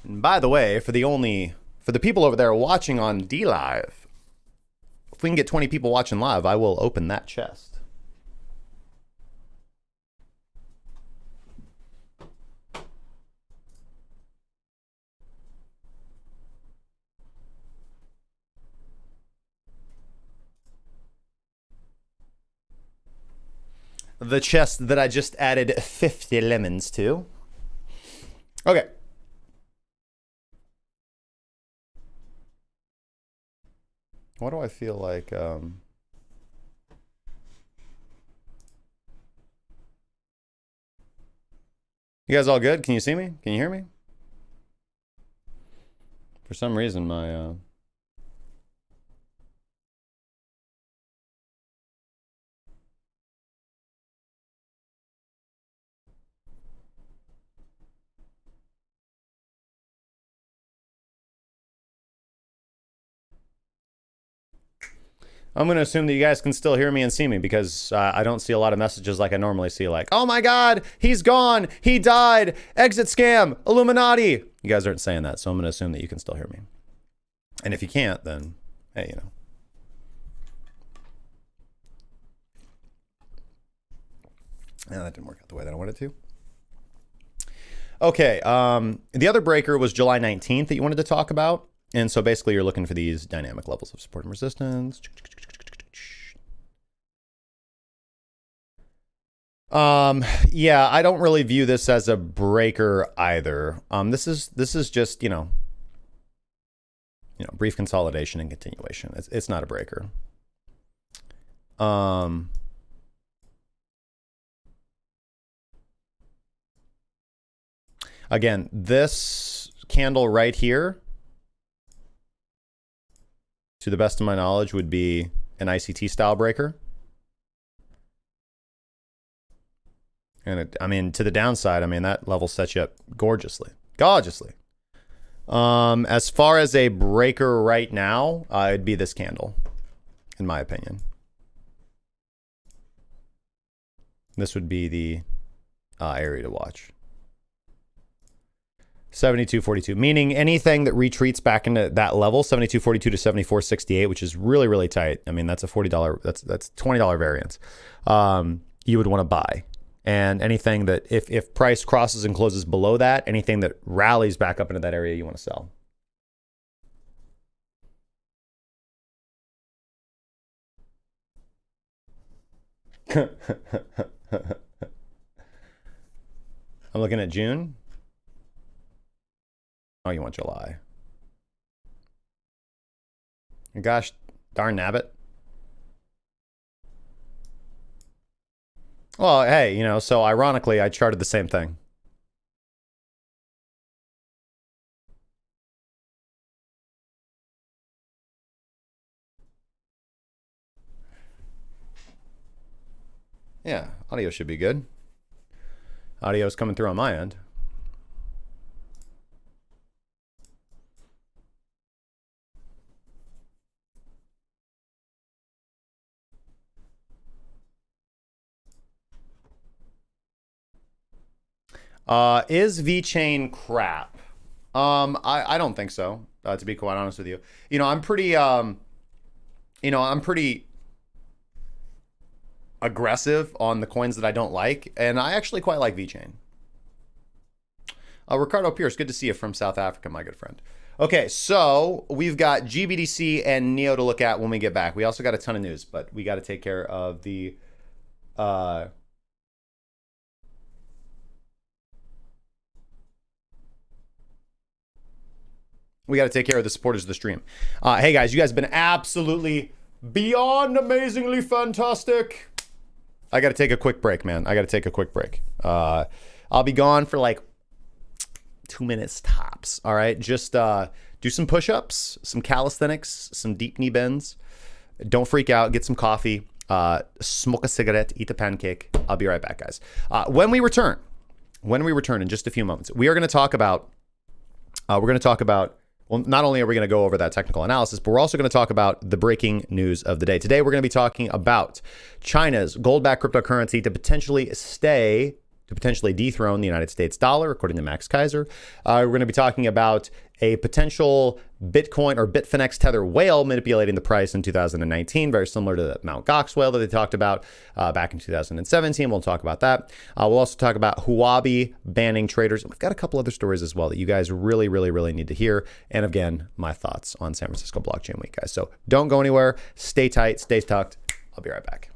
And by the way, for the people over there watching on D Live, if we can get 20 people watching live, I will open that chest. The chest that I just added 50 lemons to. Okay. What do I feel like? You guys all good? Can you see me? Can you hear me? For some reason, my I'm going to assume that you guys can still hear me and see me because I don't see a lot of messages like I normally see, like, oh my God, he's gone, he died, exit scam, Illuminati. You guys aren't saying that, so I'm going to assume that you can still hear me. And if you can't, then, hey, you know. Yeah, that didn't work out the way that I wanted to. Okay, the other breaker was July 19th that you wanted to talk about. And so basically you're looking for these dynamic levels of support and resistance. Yeah, I don't really view this as a breaker either. This is just, you know, brief consolidation and continuation. It's not a breaker. Again, this candle right here, to the best of my knowledge, would be an ICT style breaker. And it, I mean, to the downside, I mean, that level sets you up gorgeously. As far as a breaker right now, it'd be this candle, in my opinion. This would be the area to watch. 72.42, meaning anything that retreats back into that level, 72.42 to 74.68, which is really, really tight. I mean, that's a $40, that's $20 variance. You would want to buy. And anything that, if price crosses and closes below that, anything that rallies back up into that area, you want to sell. I'm looking at June. Oh, you want July. Gosh darn nabbit. Well, hey, you know, so ironically, I charted the same thing. Yeah, audio should be good. Audio's coming through on my end. Is VeChain crap? I don't think so, to be quite honest with you. You know, I'm pretty aggressive on the coins that I don't like, and I actually quite like VeChain. Ricardo Pierce, good to see you from South Africa, my good friend. Okay, so we've got GBTC and NEO to look at when we get back. We also got a ton of news, but we got to take care of the we got to take care of the supporters of the stream. Hey guys, you guys have been absolutely beyond amazingly fantastic. I got to take a quick break, man. I got to take a quick break. I'll be gone for like 2 minutes tops. All right, just do some push-ups, some calisthenics, some deep knee bends. Don't freak out. Get some coffee. Smoke a cigarette. Eat a pancake. I'll be right back, guys. When we return in just a few moments, we are going to talk about. Well, not only are we going to go over that technical analysis, but we're also going to talk about the breaking news of the day. Today, we're going to be talking about China's gold-backed cryptocurrency to potentially dethrone the United States dollar, according to Max Kaiser. We're going to be talking about a potential Bitcoin or Bitfinex Tether whale manipulating the price in 2019, very similar to the Mt. Gox whale that they talked about back in 2017. We'll talk about that. We'll also talk about Huobi banning traders. We've got a couple other stories as well that you guys really, really, really need to hear. And again, my thoughts on San Francisco Blockchain Week, guys. So don't go anywhere. Stay tight, stay tucked. I'll be right back.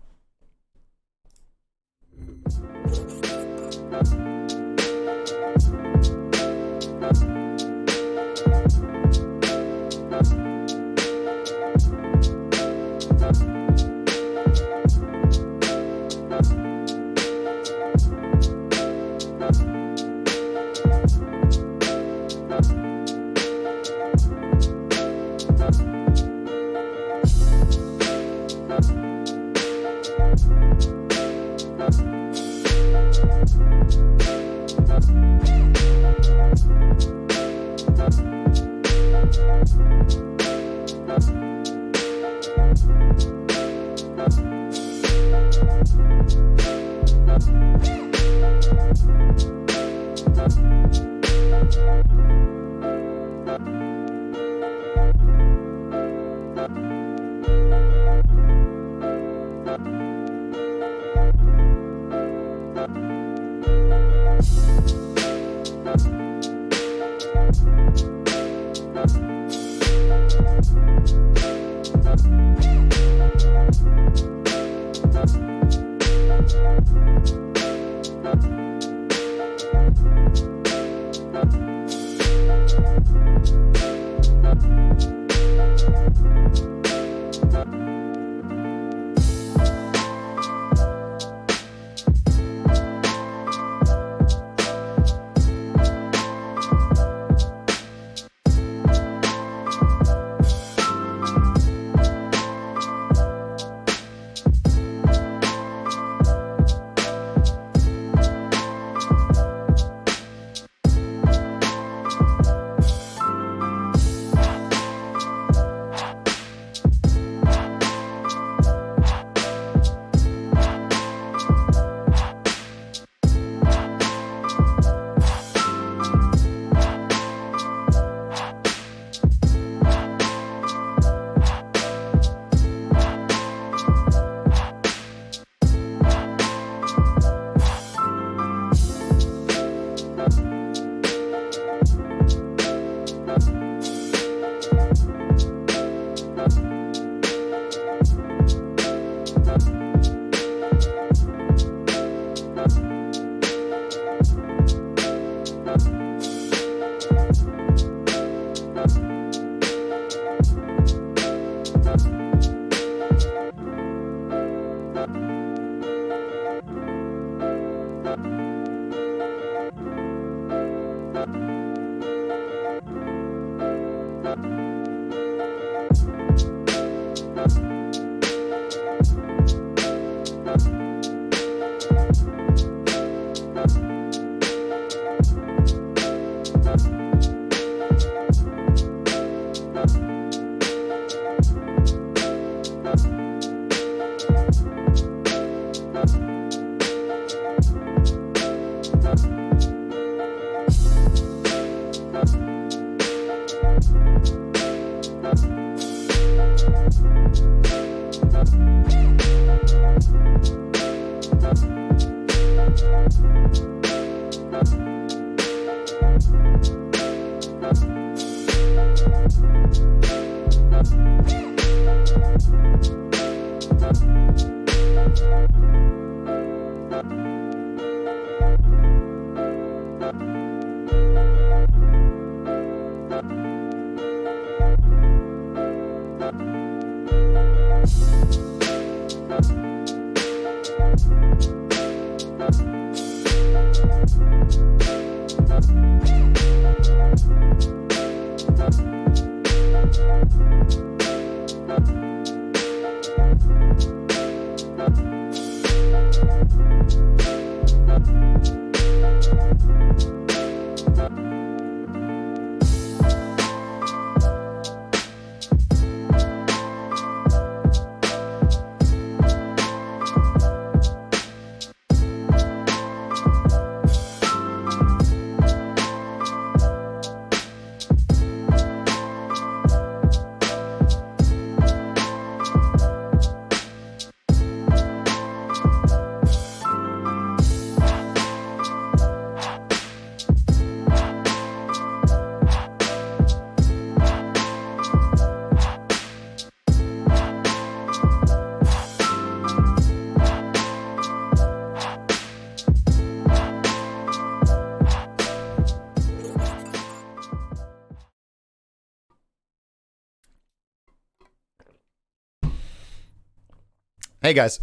Hey guys,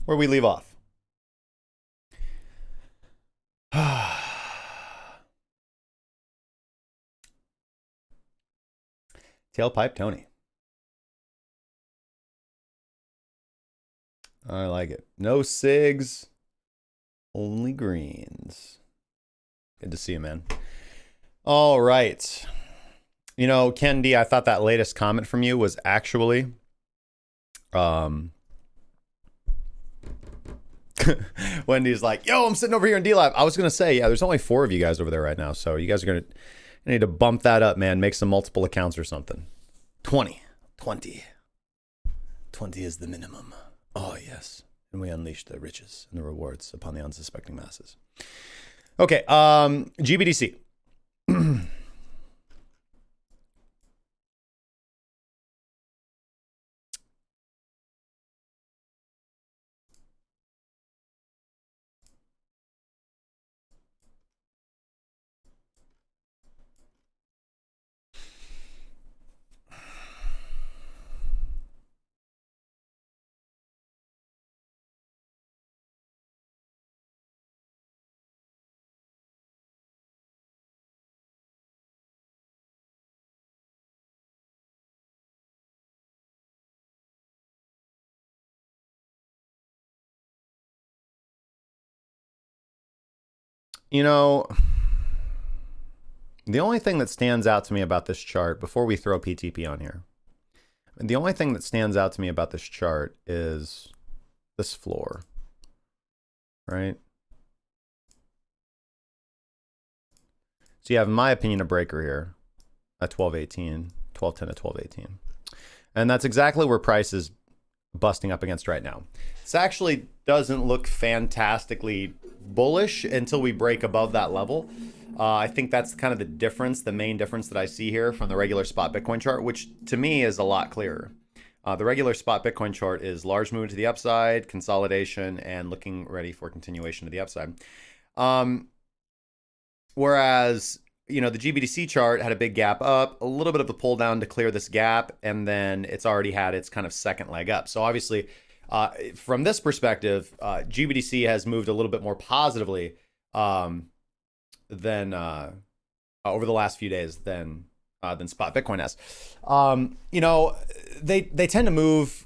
where we leave off. Tailpipe Tony. I like it. No cigs, only greens. Good to see you, man. All right. You know, Ken D, I thought that latest comment from you was actually Wendy's like, yo, I'm sitting over here in D-Lab. I was going to say, yeah, there's only 4 of you guys over there right now. So you guys are going to need to bump that up, man. Make some multiple accounts or something. 20 is the minimum. Oh, yes. And we unleash the riches and the rewards upon the unsuspecting masses. Okay. GBTC. You know, the only thing that stands out to me about this chart, before we throw PTP on here, the only thing that stands out to me about this chart is this floor, right? So you have, in my opinion, a breaker here at 12.18, 12.10 to 12.18. And that's exactly where price is busting up against right now. This actually doesn't look fantastically bullish until we break above that level. I think that's kind of the difference, the main difference that I see here from the regular spot Bitcoin chart, which to me is a lot clearer. The regular spot Bitcoin chart is large move to the upside, consolidation, and looking ready for continuation to the upside. Whereas, you know, the GBTC chart had a big gap up, a little bit of a pull down to clear this gap, and then it's already had its kind of second leg up. So obviously, from this perspective, GBTC has moved a little bit more positively than over the last few days than spot Bitcoin has. You know, they tend to move.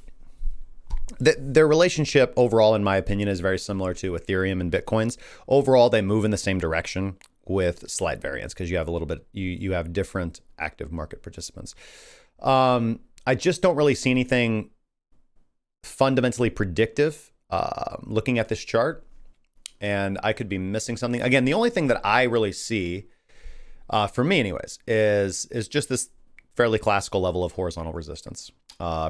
Their relationship overall, in my opinion, is very similar to Ethereum and Bitcoins. Overall, they move in the same direction with slight variance because you have a little bit, you have different active market participants. I just don't really see anything fundamentally predictive looking at this chart, and I could be missing something. Again, the only thing that I really see, for me anyways, is just this fairly classical level of horizontal resistance.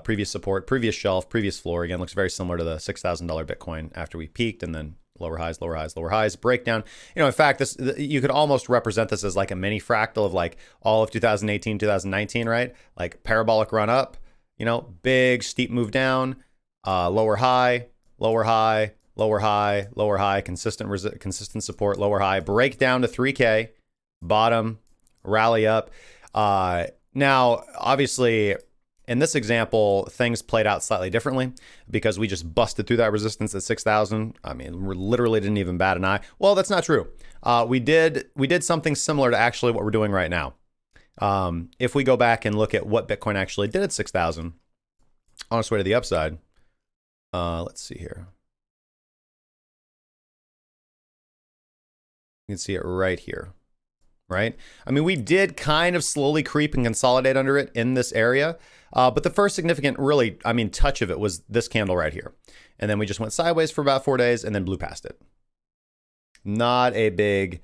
Previous support, previous shelf, previous floor. Again, looks very similar to the $6,000 Bitcoin after we peaked, and then lower highs, lower highs, lower highs, breakdown. You know, in fact, this, you could almost represent this as like a mini fractal of like all of 2018, 2019, right? Like parabolic run up, you know, big steep move down, lower high, lower high, lower high, lower high, consistent support, lower high, break down to 3K, bottom, rally up. Now, obviously, in this example, things played out slightly differently because we just busted through that resistance at 6,000. I mean, we literally didn't even bat an eye. Well, that's not true. We did something similar to actually what we're doing right now. If we go back and look at what Bitcoin actually did at 6,000 on its way to the upside, let's see here. You can see it right here, right? I mean, we did kind of slowly creep and consolidate under it in this area. But the first significant, really, I mean, touch of it was this candle right here. And then we just went sideways for about 4 days and then blew past it. Not a big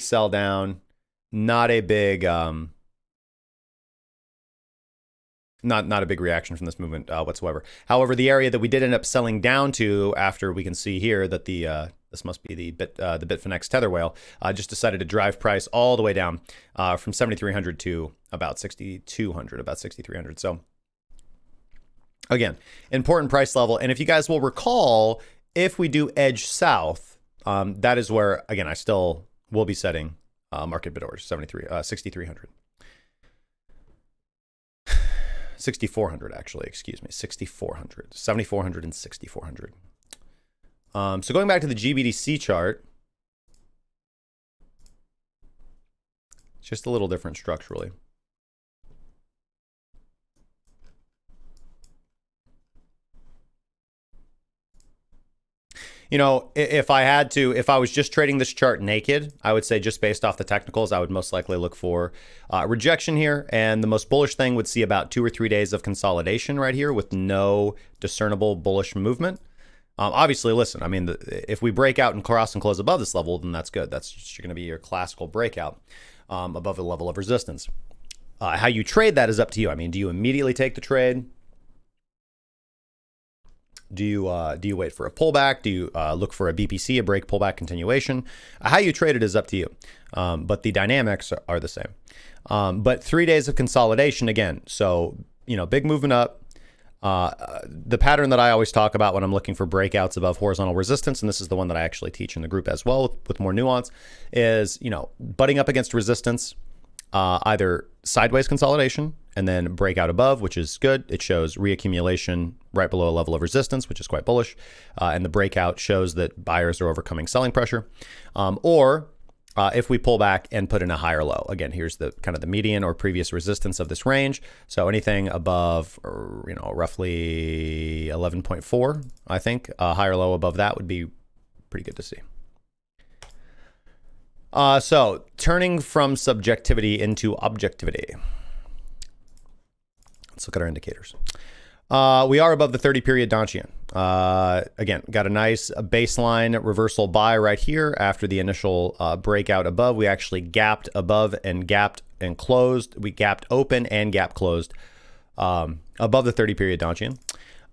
sell down, not a big, not a big reaction from this movement whatsoever. However, the area that we did end up selling down to after we can see here that the this must be the BitMEX tether whale, just decided to drive price all the way down from 7,300 to about 6,200, about 6,300. So again, important price level. And if you guys will recall, if we do edge south, that is where, again, I still will be setting market bid orders, 6,300. 6,400 actually, excuse me, 6,400, 7,400 and 6,400. So going back to the GBTC chart, it's just a little different structurally. You know, if I was just trading this chart naked, I would say just based off the technicals, I would most likely look for rejection here. And the most bullish thing would see about 2 or 3 days of consolidation right here with no discernible bullish movement. Obviously, listen, I mean, if we break out and cross and close above this level, then that's good. That's just going to be your classical breakout above the level of resistance. How you trade that is up to you. I mean, do you immediately take the trade? Do you wait for a pullback? Do you look for a BPC, a break, pullback, continuation? How you trade it is up to you. But the dynamics are the same. But 3 days of consolidation again. So, you know, big movement up. The pattern that I always talk about when I'm looking for breakouts above horizontal resistance, and this is the one that I actually teach in the group as well with more nuance, is, you know, butting up against resistance, either sideways consolidation and then breakout above, which is good. It shows reaccumulation right below a level of resistance, which is quite bullish. And the breakout shows that buyers are overcoming selling pressure. Or if we pull back and put in a higher low, again, here's the kind of the median or previous resistance of this range. So anything above, you know, roughly 11.4, I think, a higher low above that would be pretty good to see. So turning from subjectivity into objectivity. Let's look at our indicators. We are above the 30-period Donchian. Again, got a nice baseline reversal buy right here after the initial breakout above. We actually gapped above and gapped and closed. We gapped open and gap closed above the 30-period Donchian.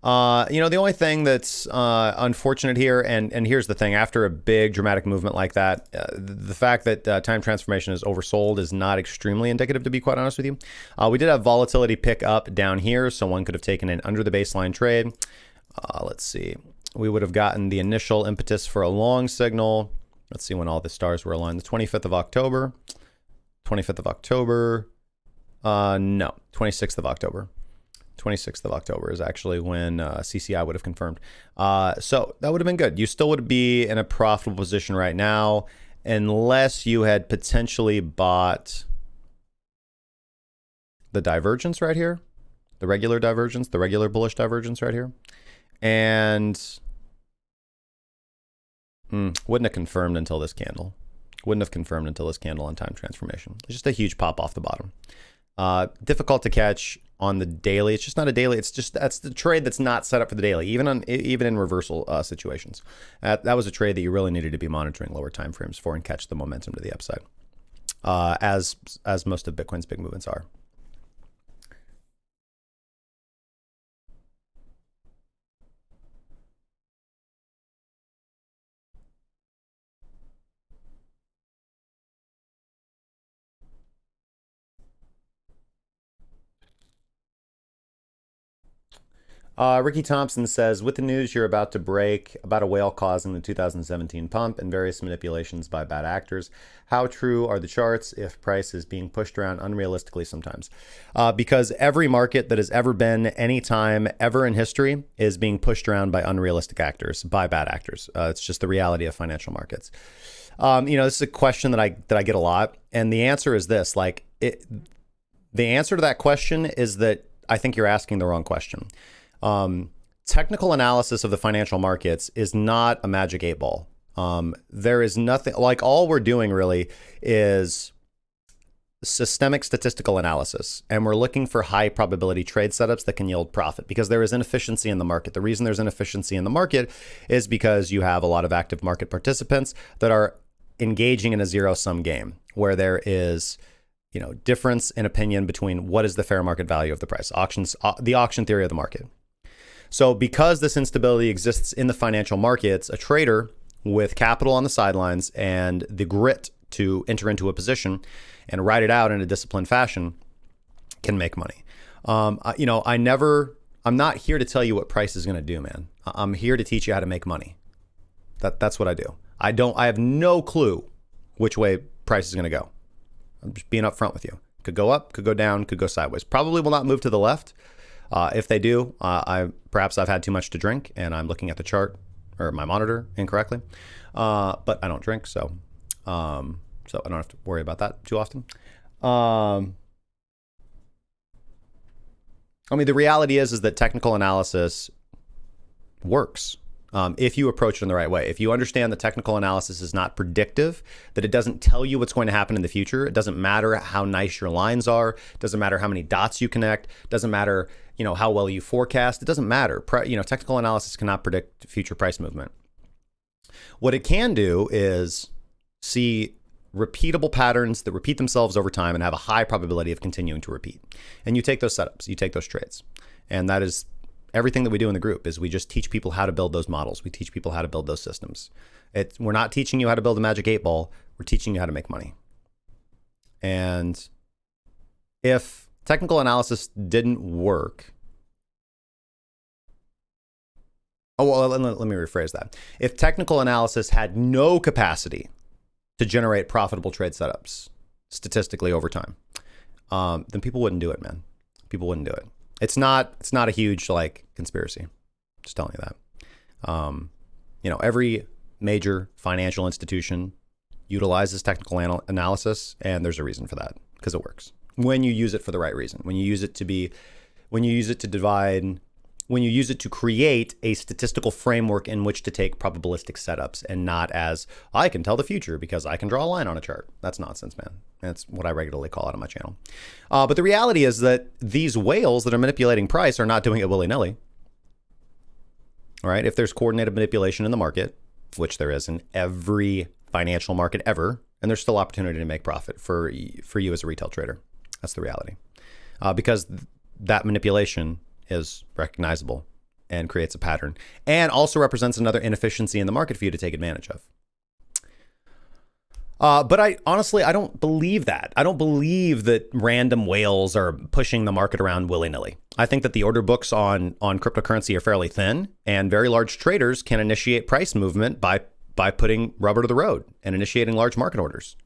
You know, the only thing that's unfortunate here, and here's the thing, after a big dramatic movement like that, the fact that time transformation is oversold is not extremely indicative, to be quite honest with you. We did have volatility pick up down here, so one could have taken an under the baseline trade. Let's see. We would have gotten the initial impetus for a long signal. Let's see when all the stars were aligned. The 25th of October. 25th of October. No, 26th of October. 26th of October is actually when CCI would have confirmed. So that would have been good. You still would be in a profitable position right now, unless you had potentially bought the divergence right here, the regular divergence, the regular bullish divergence right here. And wouldn't have confirmed until this candle. Wouldn't have confirmed until this candle on time transformation. It's just a huge pop off the bottom. Difficult to catch on the daily. It's just not a daily. It's just, that's the trade that's not set up for the daily, even in reversal situations. That was a trade that you really needed to be monitoring lower time frames for and catch the momentum to the upside, as most of Bitcoin's big movements are. Ricky Thompson says, with the news you're about to break about a whale causing the 2017 pump and various manipulations by bad actors, how true are the charts if price is being pushed around unrealistically sometimes? Because every market that has ever been any time ever in history is being pushed around by unrealistic actors, by bad actors. It's just the reality of financial markets. You know, this is a question that I get a lot, and the answer is this: the answer to that question is that I think you're asking the wrong question. Technical analysis of the financial markets is not a magic 8-ball. There is nothing, like, all we're doing really is systemic statistical analysis, and we're looking for high probability trade setups that can yield profit, because there is inefficiency in the market. The reason there's inefficiency in the market is because you have a lot of active market participants that are engaging in a zero-sum game where there is, you know, difference in opinion between what is the fair market value of the price. Auctions, the auction theory of the market. So because this instability exists in the financial markets, a trader with capital on the sidelines and the grit to enter into a position and ride it out in a disciplined fashion can make money. You know, I'm not here to tell you what price is going to do, man. I'm here to teach you how to make money. That's what I do. I have no clue which way price is going to go. I'm just being upfront with you. Could go up, could go down, could go sideways. Probably will not move to the left. If they do, perhaps I've had too much to drink and I'm looking at the chart or my monitor incorrectly. But I don't drink, so I don't have to worry about that too often. I mean, the reality is that technical analysis works. if you approach it in the right way. If you understand that technical analysis is not predictive, that it doesn't tell you what's going to happen in the future, it doesn't matter how nice your lines are, it doesn't matter how many dots you connect, it doesn't matter, how well you forecast, it doesn't matter. Technical analysis cannot predict future price movement. What it can do is see repeatable patterns that repeat themselves over time and have a high probability of continuing to repeat. And you take those setups, you take those trades. And that is everything that we do in the group, is we just teach people how to build those models. We teach people how to build those systems. We're not teaching you how to build a magic 8-ball. We're teaching you how to make money. And if technical analysis didn't work, let me rephrase that. If technical analysis had no capacity to generate profitable trade setups statistically over time, then people wouldn't do it, man. People wouldn't do it. It's not a huge conspiracy. Just telling you that. Every major financial institution utilizes technical analysis, and there's a reason for that, because it works when you use it for the right reason. When you use it to create a statistical framework in which to take probabilistic setups, and not as, I can tell the future because I can draw a line on a chart. That's nonsense, man. That's what I regularly call out on my channel. But the reality is that these whales that are manipulating price are not doing it willy-nilly. All right. If there's coordinated manipulation in the market, which there is in every financial market ever, and there's still opportunity to make profit for you as a retail trader. That's the reality. Because that manipulation is recognizable and creates a pattern, and also represents another inefficiency in the market for you to take advantage of. But I don't believe that. I don't believe that random whales are pushing the market around willy-nilly. I think that the order books on cryptocurrency are fairly thin, and very large traders can initiate price movement by putting rubber to the road and initiating large market orders.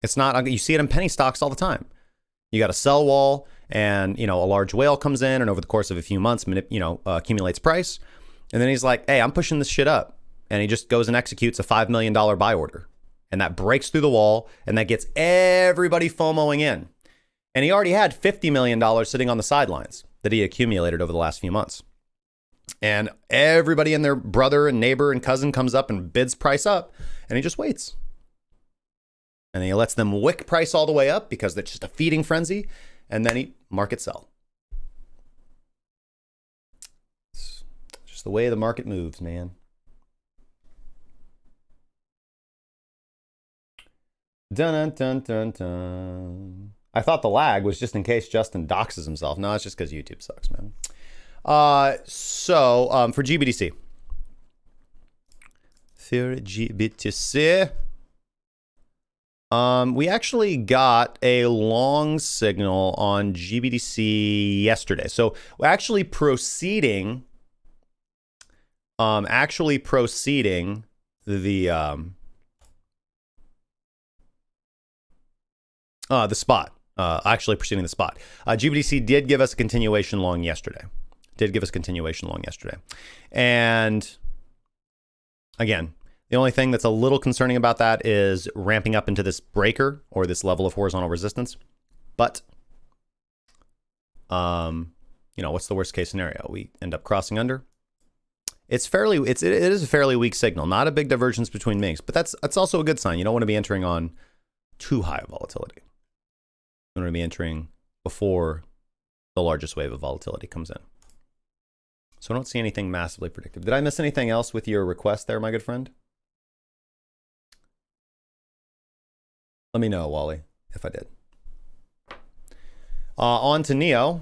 It's not, you see it in penny stocks all the time. You got a sell wall, and a large whale comes in, and over the course of a few months, accumulates price, and then he's like, "Hey, I'm pushing this shit up," and he just goes and executes a $5 million buy order, and that breaks through the wall, and that gets everybody FOMOing in, and he already had $50 million sitting on the sidelines that he accumulated over the last few months, and everybody and their brother and neighbor and cousin comes up and bids price up, and he just waits. And then he lets them wick price all the way up because it's just a feeding frenzy. And then he market sell. It's just the way the market moves, man. Dun dun dun dun. I thought the lag was just in case Justin doxes himself. No, it's just because YouTube sucks, man. So for GBTC. For GBTC. We actually got a long signal on GBTC yesterday. So we're actually proceeding the spot. Actually proceeding the spot. GBTC did give us a continuation long yesterday. And again, the only thing that's a little concerning about that is ramping up into this breaker or this level of horizontal resistance. But, what's the worst case scenario? We end up crossing under. It is a fairly weak signal, not a big divergence between MIGs, but that's also a good sign. You don't want to be entering on too high of volatility. You want to be entering before the largest wave of volatility comes in. So I don't see anything massively predictive. Did I miss anything else with your request there, my good friend? Let me know, Wally, if I did. On to NEO.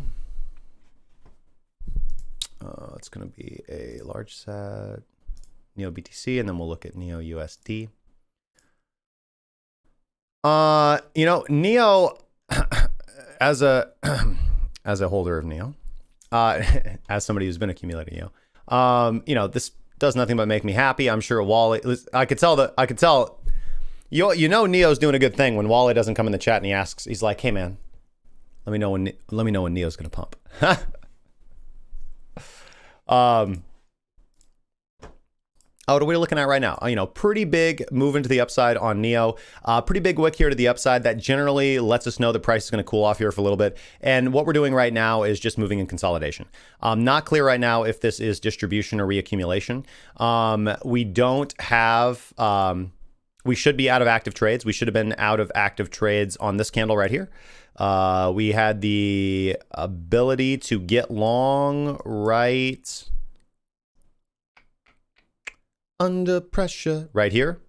It's going to be a large set, NEO BTC, and then we'll look at NEO USD. NEO, as a holder of NEO, as somebody who's been accumulating NEO, this does nothing but make me happy. I'm sure Wally, I could tell. Neo's doing a good thing when Wally doesn't come in the chat and he's like, "Hey man, let me know when Neo's gonna pump." what are we looking at right now? You know, pretty big move into the upside on NEO. Pretty big wick here to the upside. That generally lets us know the price is going to cool off here for a little bit. And what we're doing right now is just moving in consolidation. Not clear right now if this is distribution or reaccumulation. We don't have... we should be out of active trades. We should have been out of active trades on this candle right here. We had the ability to get long right... under pressure right here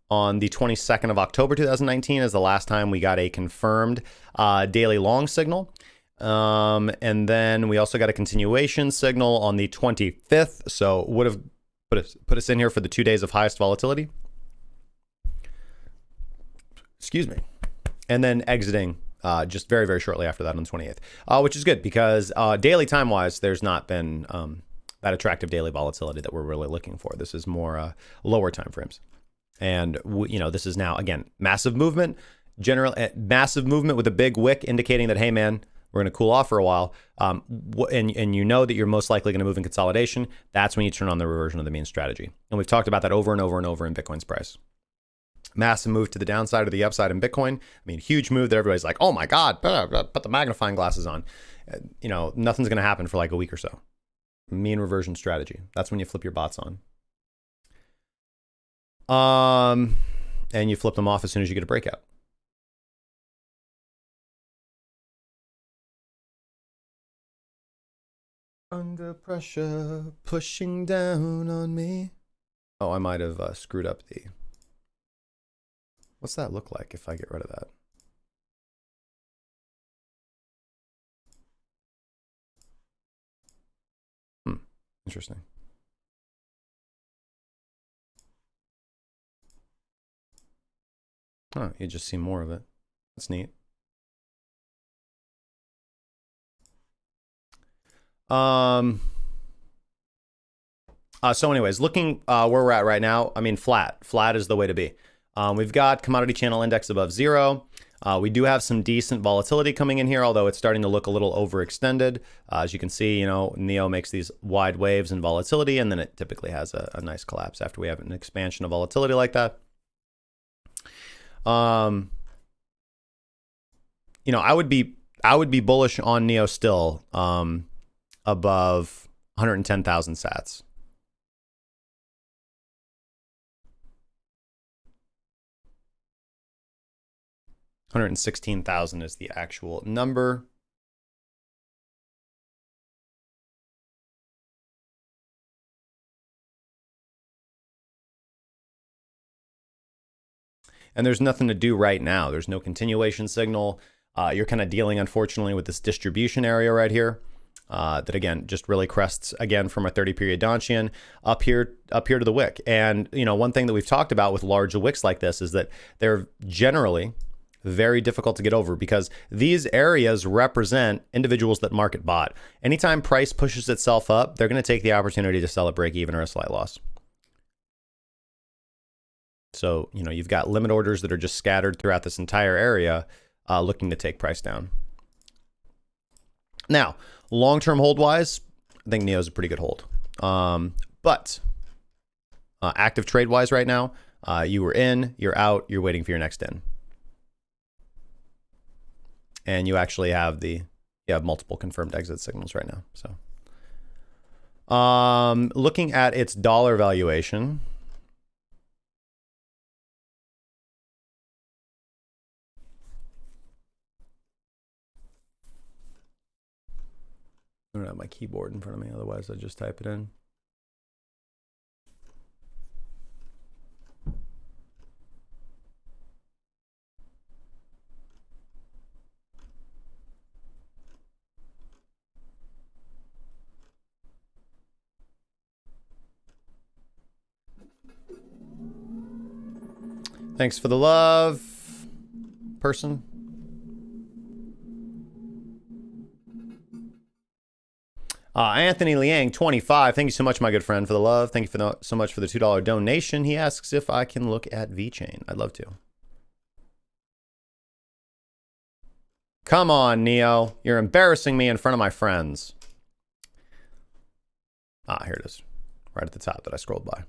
on the 22nd of October 2019 is the last time we got a confirmed daily long signal. And then we also got a continuation signal on the 25th. So would have put us in here for the 2 days of highest volatility. Excuse me. And then exiting just very, very shortly after that on the 28th, which is good because daily time-wise, there's not been... that attractive daily volatility that we're really looking for. This is more lower time frames. And, you know, this is now, again, massive movement, massive movement with a big wick indicating that, hey, man, we're going to cool off for a while. And you know that you're most likely going to move in consolidation. That's when you turn on the reversion of the mean strategy. And we've talked about that over and over and over in Bitcoin's price. Massive move to the downside or the upside in Bitcoin. I mean, huge move that everybody's like, oh, my God, put the magnifying glasses on. You know, nothing's going to happen for like a week or so. Mean reversion strategy. That's when you flip your bots on. And you flip them off as soon as you get a breakout. Under pressure, pushing down on me. Oh, I might have screwed up the... What's that look like if I get rid of that? Interesting. Oh, you just see more of it. That's neat. So anyways, looking where we're at right now, I mean, flat is the way to be. We've got commodity channel index above 0. We do have some decent volatility coming in here, although it's starting to look a little overextended. As you can see, you know, NEO makes these wide waves in volatility, and then it typically has a nice collapse after we have an expansion of volatility like that. You know, I would be bullish on NEO still above 110,000 sats. $116,000 is the actual number. And there's nothing to do right now. There's no continuation signal. You're kind of dealing, unfortunately, with this distribution area right here. That again just really crests again from a 30-period Donchian up here to the wick. And you know, one thing that we've talked about with large wicks like this is that they're generally very difficult to get over because these areas represent individuals that market bought. Anytime price pushes itself up, they're going to take the opportunity to sell at break even or a slight loss. So, you know, you've got limit orders that are just scattered throughout this entire area looking to take price down. Now, long-term hold-wise, I think NEO's a pretty good hold. But active trade-wise right now, you were in, you're out, you're waiting for your next in. And you actually have you have multiple confirmed exit signals right now. So, looking at its dollar valuation, I don't have my keyboard in front of me. Otherwise, I'd just type it in. Thanks for the love, person. Anthony Liang, 25. Thank you so much, my good friend, for the love. Thank you for so much for the $2 donation. He asks if I can look at VeChain. I'd love to. Come on, Neo. You're embarrassing me in front of my friends. Here it is. Right at the top that I scrolled by.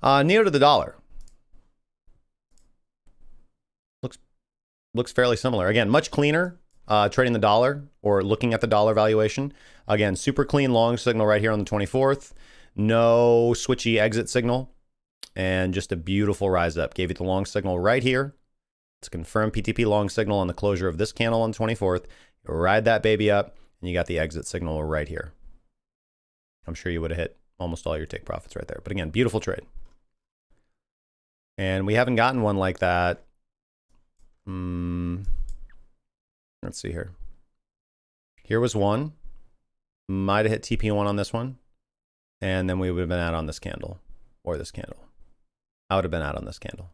NEO to the dollar. Looks fairly similar. Again, much cleaner trading the dollar or looking at the dollar valuation. Again, super clean long signal right here on the 24th. No switchy exit signal. And just a beautiful rise up. Gave you the long signal right here. It's a confirmed PTP long signal on the closure of this candle on the 24th. You ride that baby up, and you got the exit signal right here. I'm sure you would have hit almost all your take profits right there. But again, beautiful trade. And we haven't gotten one like that. Let's see here. Here was one. Might have hit TP1 on this one. And then we would have been out on this candle or this candle. I would have been out on this candle.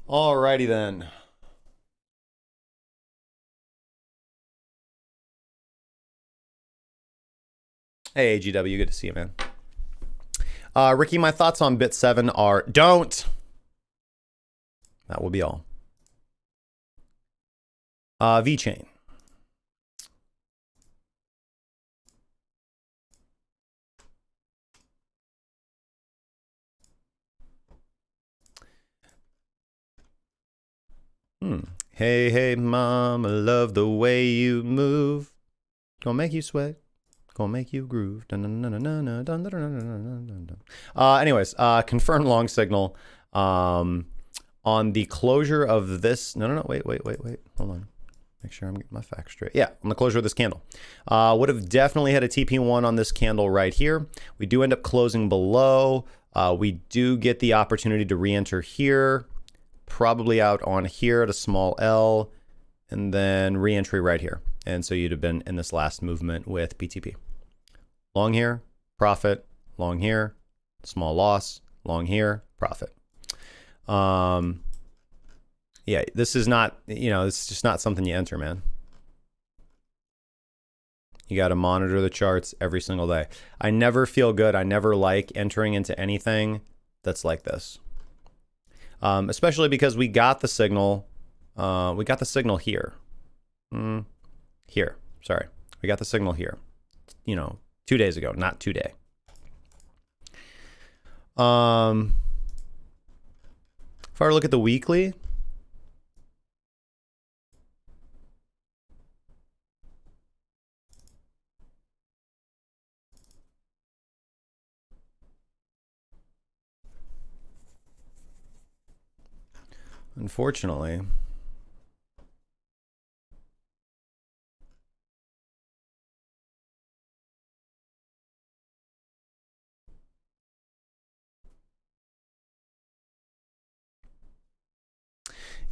Alrighty then. Hey, GW, good to see you, man. Ricky, my thoughts on Bit 7 are don't. That will be all. VeChain. Hey, hey, mama, love the way you move. Gonna make you sweat. Gonna make you groove. Anyways, confirmed long signal. On the closure of this. No. Wait. Hold on. Make sure I'm getting my facts straight. Yeah, on the closure of this candle. Would have definitely had a TP1 on this candle right here. We do end up closing below. We do get the opportunity to re-enter here. Probably out on here at a small L, and then re-entry right here. And so you'd have been in this last movement with BTP. Long here, profit. Long here, small loss. Long here, profit. Yeah, this is not, it's just not something you enter, man. You got to monitor the charts every single day. I never feel good. I never like entering into anything that's like this. Especially because we got the signal. We got the signal here. Here. Sorry. We got the signal here. 2 days ago, not today. If I were to look at the weekly. Unfortunately,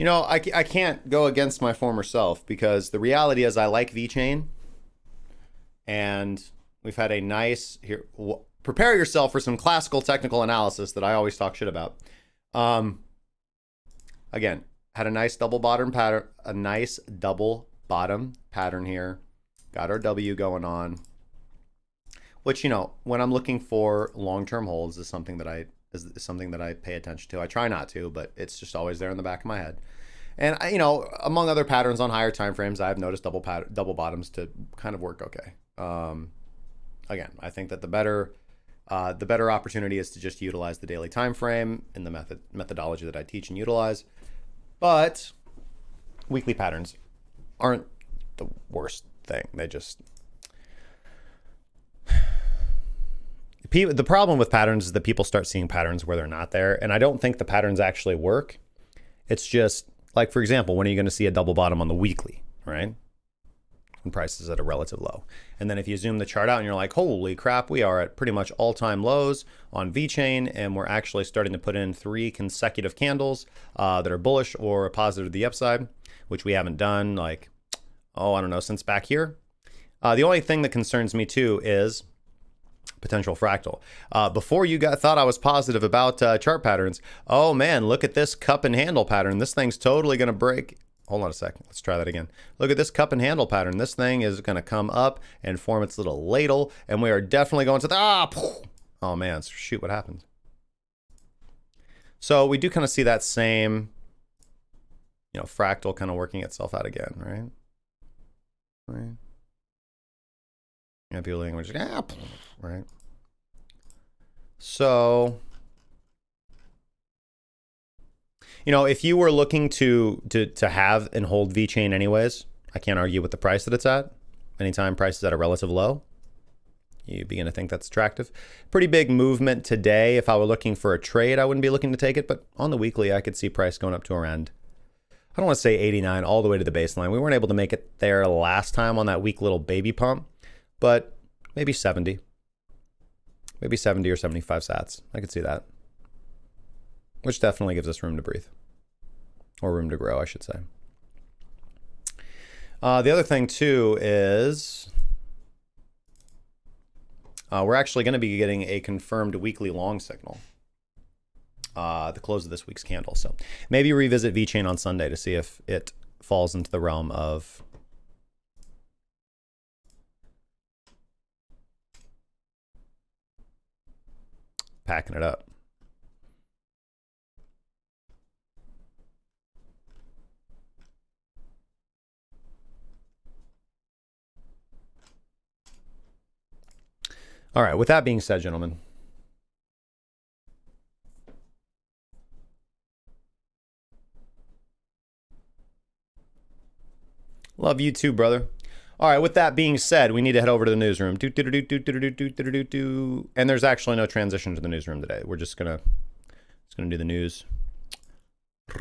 I can't go against my former self because the reality is I like VeChain, and we've had a nice here. Prepare yourself for some classical technical analysis that I always talk shit about. Again, had a nice double bottom pattern, here. Got our W going on, which, when I'm looking for long-term holds is something that I pay attention to. I try not to, but it's just always there in the back of my head. And among other patterns on higher time frames, I've noticed double bottoms to kind of work okay. Again, I think that the better opportunity is to just utilize the daily time frame in the methodology that I teach and utilize. But weekly patterns aren't the worst thing. They just... The problem with patterns is that people start seeing patterns where they're not there. And I don't think the patterns actually work. It's just, like, for example, when are you going to see a double bottom on the weekly, right? When price is at a relative low. And then if you zoom the chart out and you're like, holy crap, we are at pretty much all-time lows on VeChain, and we're actually starting to put in 3 consecutive candles that are bullish or positive to the upside, which we haven't done, I don't know, since back here. The only thing that concerns me too is potential fractal. Before you thought I was positive about chart patterns, oh man, look at this cup and handle pattern. This thing's totally going to break. Hold on a second. Let's try that again. Look at this cup and handle pattern. This thing is going to come up and form its little ladle, and we are definitely going to the... Oh, man. Shoot, what happened? So we do kind of see that same You know, fractal kind of working itself out again, right? Right. Yeah, people language, right? So, you know, if you were looking to have and hold VeChain anyways, I can't argue with the price that it's at. Anytime price is at a relative low, you begin to think that's attractive. Pretty big movement today. If I were looking for a trade, I wouldn't be looking to take it, but on the weekly, I could see price going up to around, I don't want to say 89 all the way to the baseline. We weren't able to make it there last time on that weak little baby pump, but maybe 70. Maybe 70 or 75 sats. I could see that. Which definitely gives us room to breathe. Or room to grow, I should say. The other thing, too, is we're actually going to be getting a confirmed weekly long signal. The close of this week's candle. So maybe revisit VeChain on Sunday to see if it falls into the realm of packing it up. All right, with that being said, gentlemen, love you too, brother. All right, with that being said, we need to head over to the newsroom. And there's actually no transition to the newsroom today. We're just gonna do the news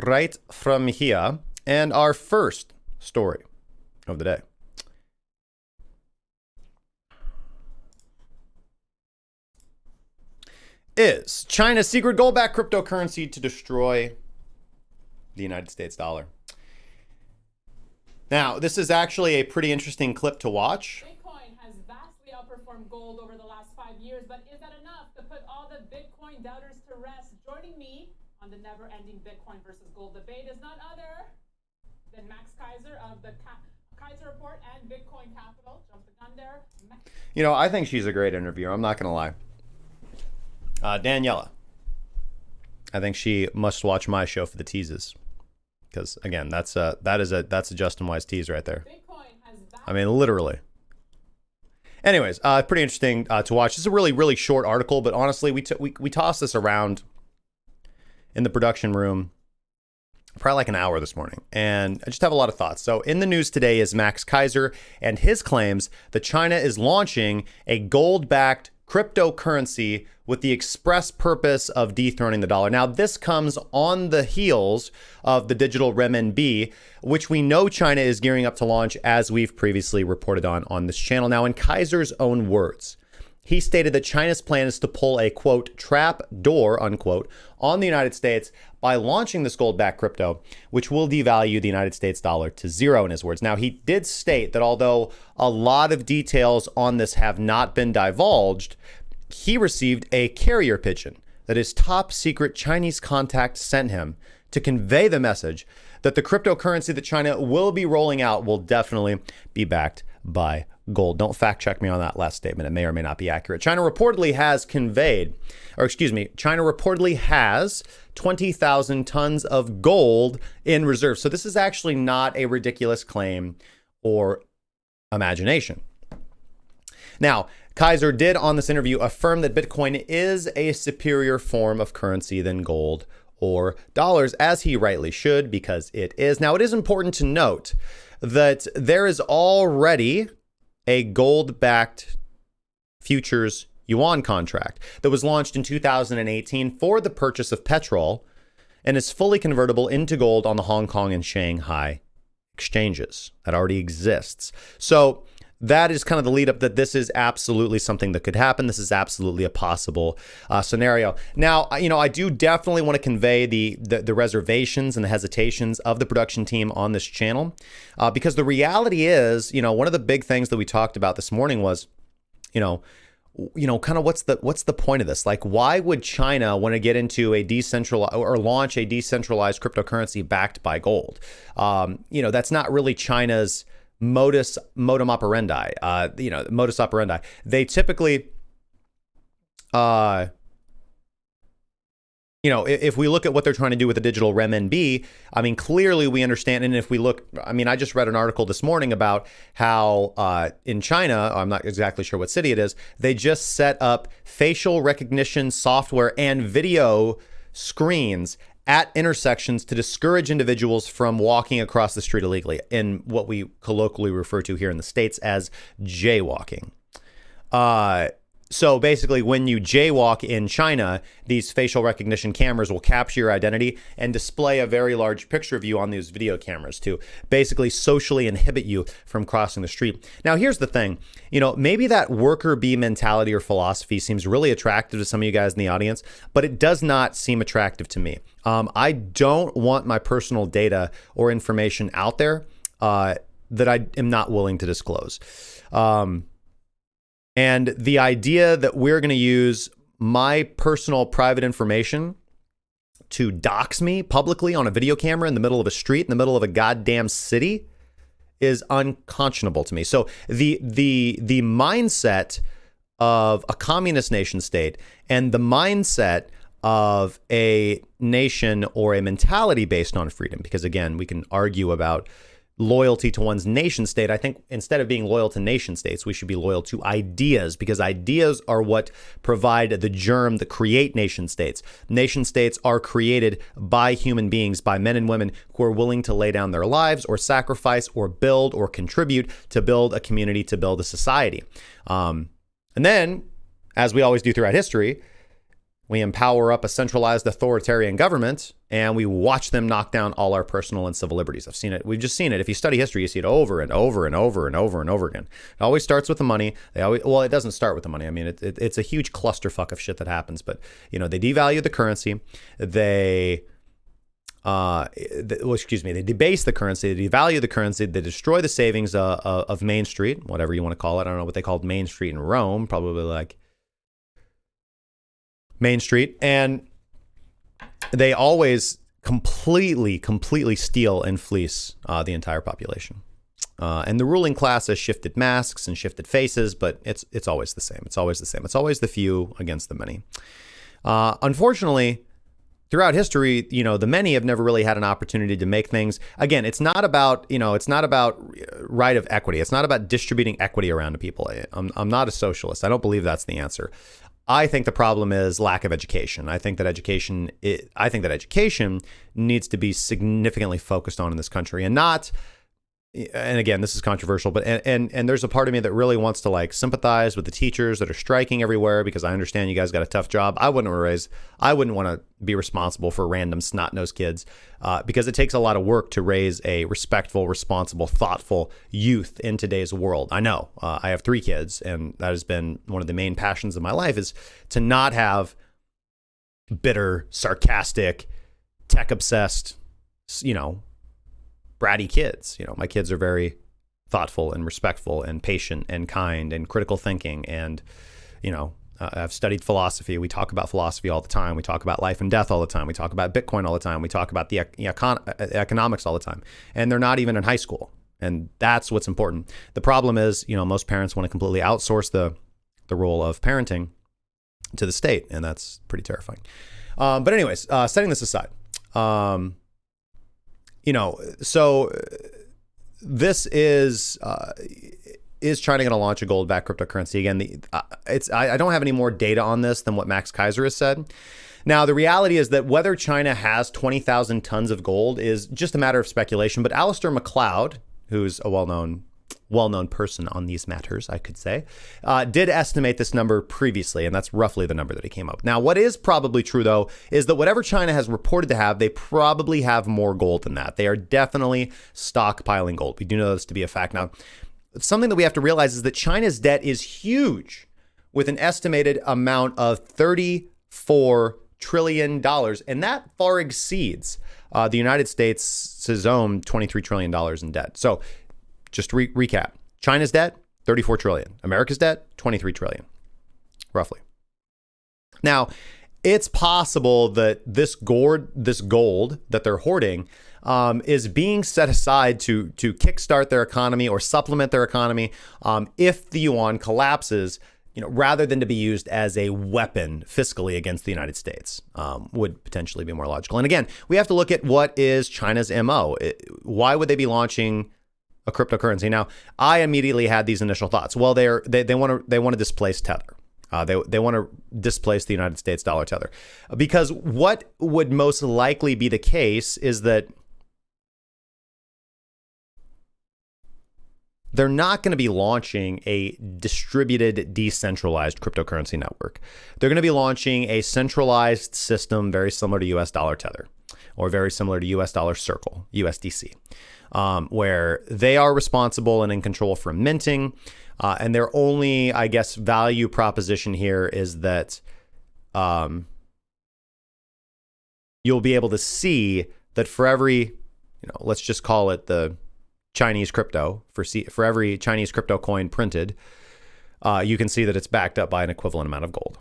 right from here. And our first story of the day is China's secret gold-backed cryptocurrency to destroy the United States dollar. Now, this is actually a pretty interesting clip to watch. Bitcoin has vastly outperformed gold over the last 5 years, but is that enough to put all the Bitcoin doubters to rest? Joining me on the never-ending Bitcoin versus gold debate is none other than Max Kaiser of the Kaiser Report and Bitcoin Capital. Jump the gun there. You know, I think she's a great interviewer. I'm not going to lie. Daniela. I think she must watch my show for the teases. Because again, that's a Justin Wise tease right there. I mean, literally. Anyways, pretty interesting to watch. This is a really, really short article, but honestly, we tossed this around in the production room probably like an hour this morning, and I just have a lot of thoughts. So in the news today is Max Kaiser and his claims that China is launching a gold-backed cryptocurrency with the express purpose of dethroning the dollar. Now, this comes on the heels of the digital renminbi, which we know China is gearing up to launch, as we've previously reported on this channel. Now, in Kaiser's own words, he stated that China's plan is to pull a, quote, trap door, unquote, on the United States by launching this gold-backed crypto, which will devalue the United States dollar to zero, in his words. Now, he did state that although a lot of details on this have not been divulged, he received a carrier pigeon that his top secret Chinese contact sent him to convey the message that the cryptocurrency that China will be rolling out will definitely be backed by gold. Don't fact check me on that last statement. It may or may not be accurate. China reportedly has 20,000 tons of gold in reserve. So this is actually not a ridiculous claim or imagination. Now, Kaiser did on this interview affirm that Bitcoin is a superior form of currency than gold or dollars, as he rightly should, because it is. Now, it is important to note that there is already a gold-backed futures yuan contract that was launched in 2018 for the purchase of petrol and is fully convertible into gold on the Hong Kong and Shanghai exchanges. That already exists. So that is kind of the lead up that this is absolutely something that could happen. This is absolutely a possible scenario. Now, you know, I do definitely want to convey the reservations and the hesitations of the production team on this channel, because the reality is, you know, one of the big things that we talked about this morning was, you know, kind of what's the point of this? Like, why would China want to get into a decentralized or launch a decentralized cryptocurrency backed by gold? You know, that's not really China's modus operandi. They typically, if we look at what they're trying to do with the digital renminbi, I mean, clearly we understand. And if we look, I mean, I just read an article this morning about how in China, I'm not exactly sure what city it is, they just set up facial recognition software and video screens at intersections to discourage individuals from walking across the street illegally, in what we colloquially refer to here in the States as jaywalking. So basically, when you jaywalk in China, these facial recognition cameras will capture your identity and display a very large picture of you on these video cameras to basically socially inhibit you from crossing the street. Now, here's the thing. Maybe that worker bee mentality or philosophy seems really attractive to some of you guys in the audience, but it does not seem attractive to me. I don't want my personal data or information out there that I am not willing to disclose. And the idea that we're going to use my personal private information to dox me publicly on a video camera in the middle of a street, in the middle of a goddamn city, is unconscionable to me. So the mindset of a communist nation state and the mindset of a nation or a mentality based on freedom, because again, we can argue about loyalty to one's nation state. I think instead of being loyal to nation states, we should be loyal to ideas, because ideas are what provide the germ that create nation states. Nation states are created by human beings, by men and women who are willing to lay down their lives or sacrifice or build or contribute to build a community, to build a society. And then, as we always do throughout history, we empower up a centralized authoritarian government and we watch them knock down all our personal and civil liberties. I've seen it. We've just seen it. If you study history, you see it over and over and over and over and over again. It always starts with the money. It doesn't start with the money. I mean, it's a huge clusterfuck of shit that happens. But, they devalue the currency. They debase the currency. They devalue the currency. They destroy the savings of Main Street, whatever you want to call it. I don't know what they called Main Street in Rome. Probably like Main Street, and they always completely steal and fleece the entire population. And the ruling class has shifted masks and shifted faces, but it's always the same. It's always the same. It's always the few against the many. Unfortunately, throughout history, the many have never really had an opportunity to make things. Again, it's not about right of equity. It's not about distributing equity around to people. I'm not a socialist. I don't believe that's the answer. I think the problem is lack of education. I think that education needs to be significantly focused on in this country, and not. And again, this is controversial, but and there's a part of me that really wants to sympathize with the teachers that are striking everywhere, because I understand you guys got a tough job. I wouldn't want to be responsible for random snot-nosed kids, because it takes a lot of work to raise a respectful, responsible, thoughtful youth in today's world. I know. I have 3 kids, and that has been one of the main passions of my life, is to not have bitter, sarcastic, tech-obsessed, bratty kids. My kids are very thoughtful and respectful and patient and kind and critical thinking. And, I've studied philosophy. We talk about philosophy all the time. We talk about life and death all the time. We talk about Bitcoin all the time. We talk about the economics all the time. And they're not even in high school. And that's what's important. The problem is, most parents want to completely outsource the role of parenting to the state. And that's pretty terrifying. But anyways, setting this aside, so this is China going to launch a gold-backed cryptocurrency again? I don't have any more data on this than what Max Kaiser has said. Now, the reality is that whether China has 20,000 tons of gold is just a matter of speculation. But Alistair McLeod, who's a well-known person on these matters, I could say, did estimate this number previously, and that's roughly the number that he came up. Now, what is probably true, though, is that whatever China has reported to have, they probably have more gold than that. They are definitely stockpiling gold. We do know this to be a fact. Now, something that we have to realize is that China's debt is huge, with an estimated amount of $34 trillion, and that far exceeds the United States' own $23 trillion in debt. So, just to recap, China's debt, 34 trillion. America's debt, 23 trillion, roughly. Now, it's possible that this gold that they're hoarding is being set aside to kickstart their economy or supplement their economy if the yuan collapses, rather than to be used as a weapon fiscally against the United States, would potentially be more logical. And again, we have to look at what is China's MO. Why would they be launching a cryptocurrency? Now, I immediately had these initial thoughts. Well, they want to displace Tether. They want to displace the United States dollar tether, because what would most likely be the case is that they're not going to be launching a distributed, decentralized cryptocurrency network. They're going to be launching a centralized system very similar to US dollar tether, or very similar to US dollar circle, USDC, where they are responsible and in control for minting. And their only, I guess, value proposition here is that you'll be able to see that for every, let's just call it the Chinese crypto, for every Chinese crypto coin printed, you can see that it's backed up by an equivalent amount of gold.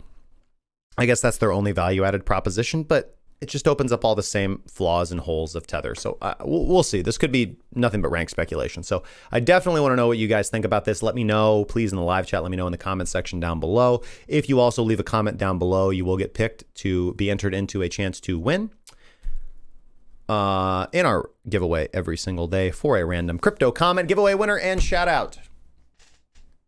I guess that's their only value added proposition, but it just opens up all the same flaws and holes of Tether. So we'll see. This could be nothing but rank speculation. So I definitely want to know what you guys think about this. Let me know, please, in the live chat. Let me know in the comment section down below. If you also leave a comment down below, you will get picked to be entered into a chance to win in our giveaway every single day for a random crypto comment giveaway winner. And shout out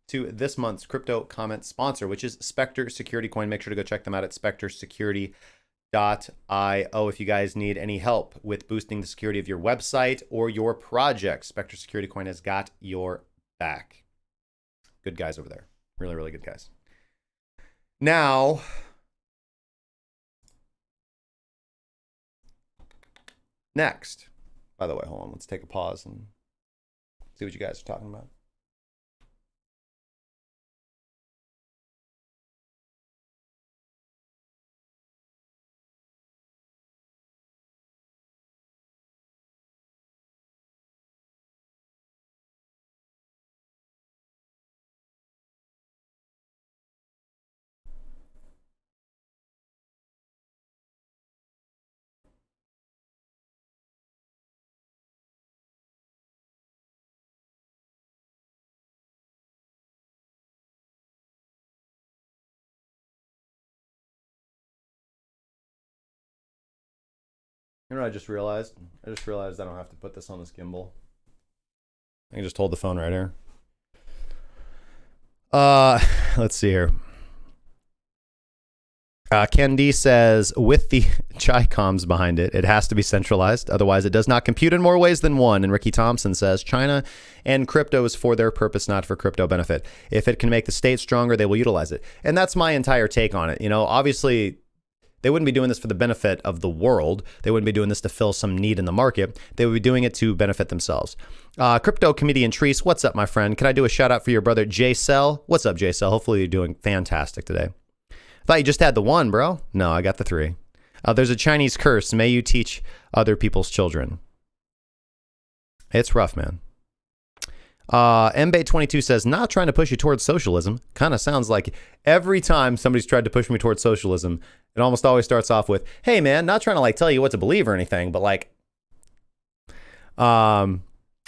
to this month's crypto comment sponsor, which is Spectre Security Coin. Make sure to go check them out at spectresecurity.io if you guys need any help with boosting the security of your website or your project. Spectre Security Coin has got your back. Good guys over there. Really, really good guys. Now, next, by the way, hold on. Let's take a pause and see what you guys are talking about. You know what I just realized? I just realized I don't have to put this on this gimbal. I can just hold the phone right here. Let's see here. Ken D says, with the chai comms behind it, it has to be centralized. Otherwise, it does not compute in more ways than one. And Ricky Thompson says, China and crypto is for their purpose, not for crypto benefit. If it can make the state stronger, they will utilize it. And that's my entire take on it. Obviously, they wouldn't be doing this for the benefit of the world. They wouldn't be doing this to fill some need in the market. They would be doing it to benefit themselves. Crypto comedian Treese, what's up, my friend? Can I do a shout out for your brother, J Cell? What's up, J Cell? Hopefully you're doing fantastic today. I thought you just had the one, bro. No, I got the three. There's a Chinese curse. May you teach other people's children. It's rough, man. MBay22 says, not trying to push you towards socialism. Kind of sounds like every time somebody's tried to push me towards socialism, it almost always starts off with, hey, man, not trying to tell you what to believe or anything, but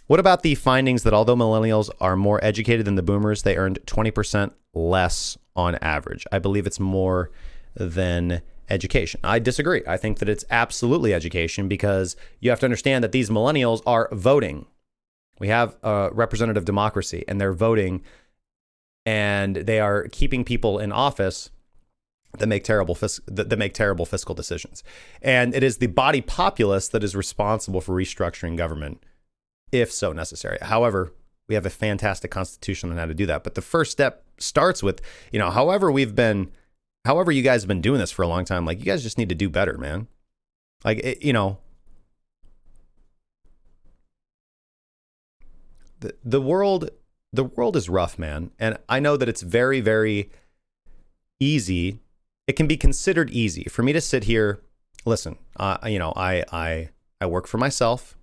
what about the findings that although millennials are more educated than the boomers, they earned 20% less on average? I believe it's more than education. I disagree. I think that it's absolutely education, because you have to understand that these millennials are voting. We have a representative democracy, and they're voting, and they are keeping people in office that make terrible fiscal decisions. And it is the body populace that is responsible for restructuring government, if so necessary. However, we have a fantastic constitution on how to do that. But the first step starts with, however you guys have been doing this for a long time, you guys just need to do better, man. The world is rough, man. And I know that it's very, very easy. It can be considered easy for me to sit here. Listen, I work for myself.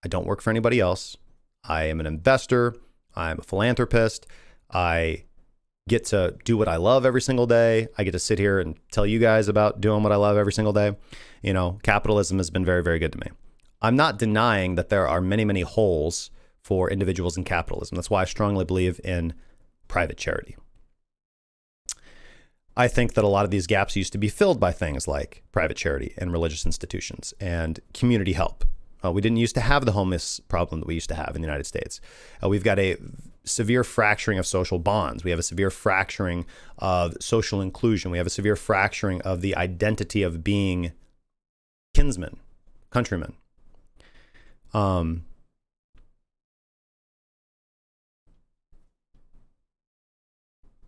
I don't work for anybody else. I am an investor. I'm a philanthropist. I get to do what I love every single day. I get to sit here and tell you guys about doing what I love every single day. Capitalism has been very, very good to me. I'm not denying that there are many, many holes for individuals in capitalism. That's why I strongly believe in private charity. I think that a lot of these gaps used to be filled by things like private charity and religious institutions and community help. We didn't used to have the homeless problem that we used to have in the United States. We've got a severe fracturing of social bonds. We have a severe fracturing of social inclusion. We have a severe fracturing of the identity of being kinsmen, countrymen. And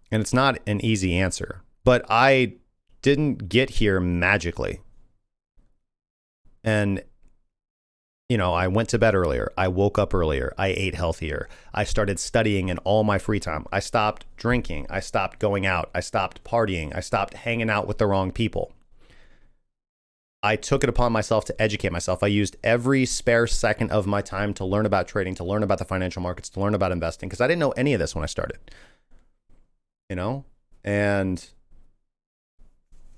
it's not an easy answer, but I didn't get here magically. And I went to bed earlier. I woke up earlier. I ate healthier. I started studying in all my free time. I stopped drinking. I stopped going out. I stopped partying. I stopped hanging out with the wrong people. I took it upon myself to educate myself. I used every spare second of my time to learn about trading, to learn about the financial markets, to learn about investing, because I didn't know any of this when I started.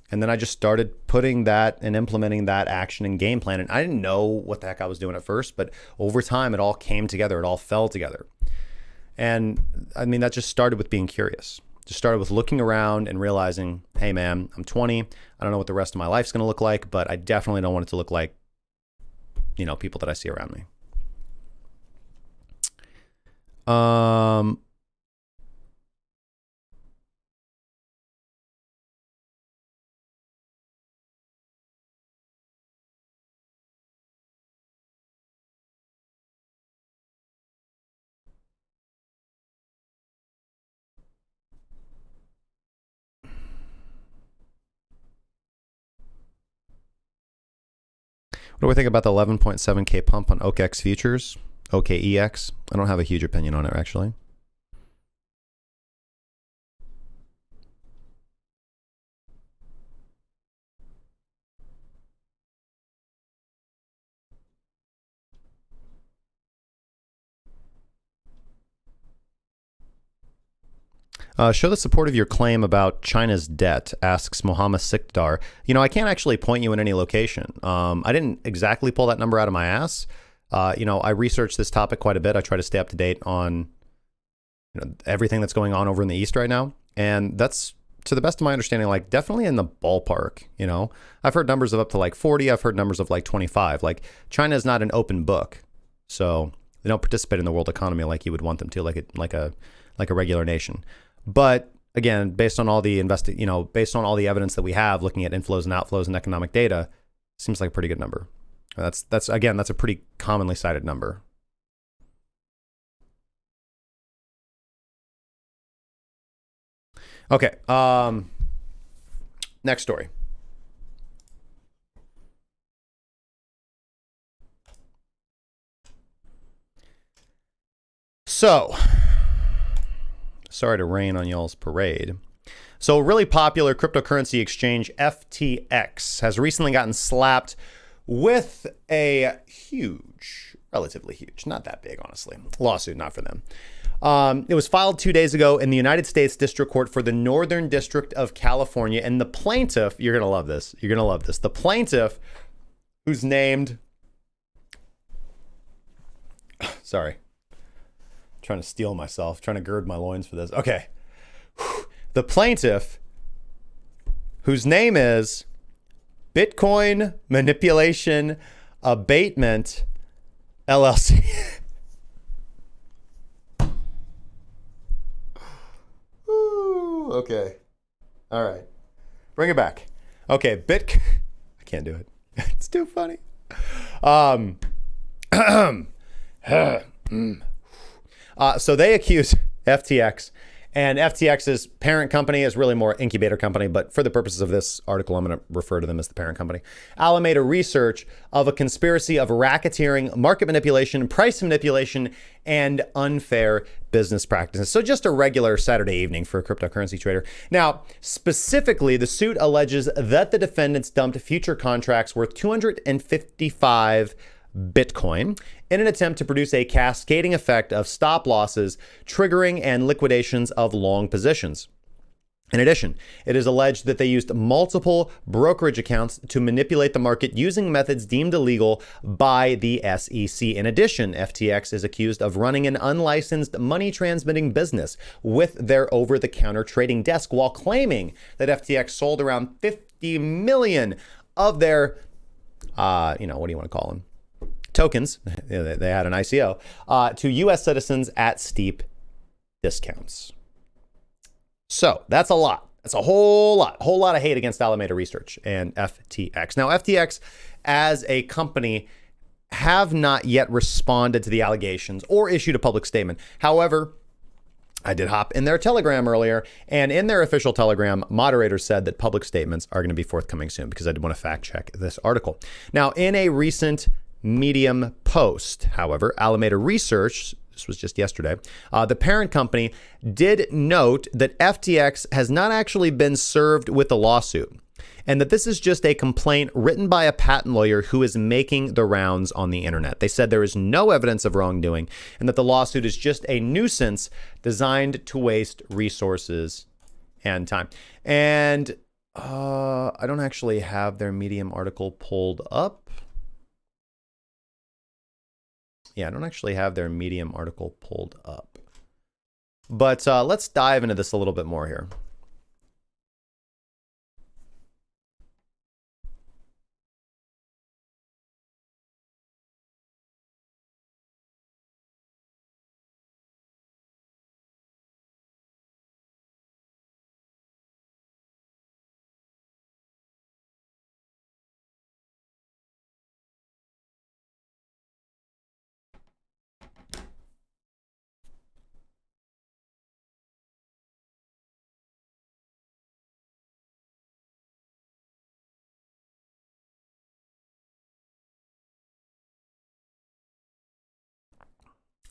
And then I just started putting that and implementing that action and game plan. And I didn't know what the heck I was doing at first, but over time, it all came together. It all fell together. And I mean, that just started with being curious. Just started with looking around and realizing, hey, man, I'm 20. I don't know what the rest of my life's going to look like, but I definitely don't want it to look like, people that I see around me. What do I think about the 11.7K pump on OKEX futures? OKEX? I don't have a huge opinion on it, actually. Show the support of your claim about China's debt, asks Mohammed Sikdar. I can't actually point you in any location. I didn't exactly pull that number out of my ass. I researched this topic quite a bit. I try to stay up to date on everything that's going on over in the East right now. And that's, to the best of my understanding, like definitely in the ballpark. I've heard numbers of up to like 40. I've heard numbers of like 25. Like China is not an open book. So they don't participate in the world economy like you would want them to, like a regular nation. But again, based on all the based on all the evidence that we have, looking at inflows and outflows and economic data, seems like a pretty good number. That's a pretty commonly cited number. Okay. Next story. So, sorry to rain on y'all's parade. So, a really popular cryptocurrency exchange, FTX, has recently gotten slapped with a relatively huge, not that big, honestly, lawsuit, not for them. It was filed 2 days ago in the United States District Court for the Northern District of California. And the plaintiff, you're going to love this. The plaintiff, who's named, sorry, trying to steel myself, trying to gird my loins for this. Okay. The plaintiff, whose name is Bitcoin Manipulation Abatement LLC. Ooh, okay. All right. Bring it back. Okay. I can't do it. It's too funny. So they accuse FTX, and FTX's parent company is really more incubator company, but for the purposes of this article, I'm going to refer to them as the parent company. Alameda Research of a conspiracy of racketeering, market manipulation, price manipulation, and unfair business practices. So just a regular Saturday evening for a cryptocurrency trader. Now, specifically, the suit alleges that the defendants dumped future contracts worth 255 Bitcoin in an attempt to produce a cascading effect of stop losses, triggering and liquidations of long positions. In addition, it is alleged that they used multiple brokerage accounts to manipulate the market using methods deemed illegal by the SEC. In addition, FTX is accused of running an unlicensed money transmitting business with their over-the-counter trading desk while claiming that FTX sold around 50 million of their, what do you want to call them? Tokens, they had an ICO, to U.S. citizens at steep discounts. So that's a lot. That's a whole lot of hate against Alameda Research and FTX. Now, FTX as a company have not yet responded to the allegations or issued a public statement. However, I did hop in their Telegram earlier, and in their official Telegram, moderators said that public statements are going to be forthcoming soon because I did want to fact check this article. Now, in a recent Medium post, however, Alameda Research, this was just yesterday, the parent company did note that FTX has not actually been served with a lawsuit, and that this is just a complaint written by a patent lawyer who is making the rounds on the internet. They said there is no evidence of wrongdoing and that the lawsuit is just a nuisance designed to waste resources and time. And I don't actually have their Medium article pulled up. Yeah, I don't actually have their Medium article pulled up. But let's dive into this a little bit more here.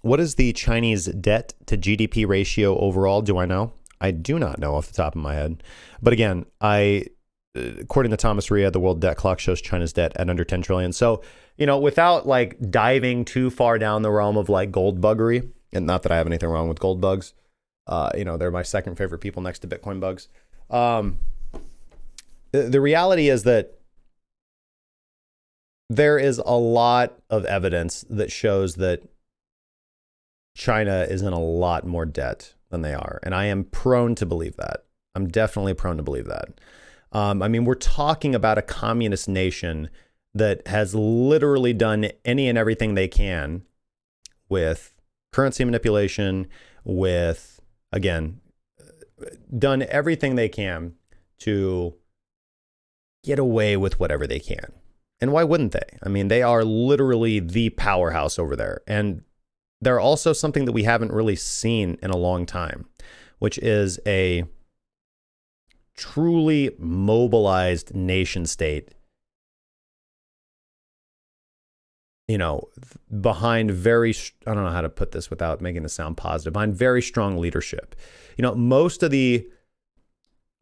What is the Chinese debt to GDP ratio overall? Do I know? I do not know off the top of my head. But again, according to Thomas Ria, the world debt clock shows China's debt at under 10 trillion. So, without like diving too far down the realm of like gold buggery, and not that I have anything wrong with gold bugs, they're my second favorite people next to Bitcoin bugs. The reality is that there is a lot of evidence that shows that China is in a lot more debt than they are. And I am prone to believe that. I'm definitely prone to believe that. We're talking about a communist nation that has literally done any and everything they can with currency manipulation, with, again, done everything they can to get away with whatever they can. And why wouldn't they? They are literally the powerhouse over there. And they're also something that we haven't really seen in a long time, which is a truly mobilized nation state, behind I don't know how to put this without making it sound positive, behind very strong leadership. Most of the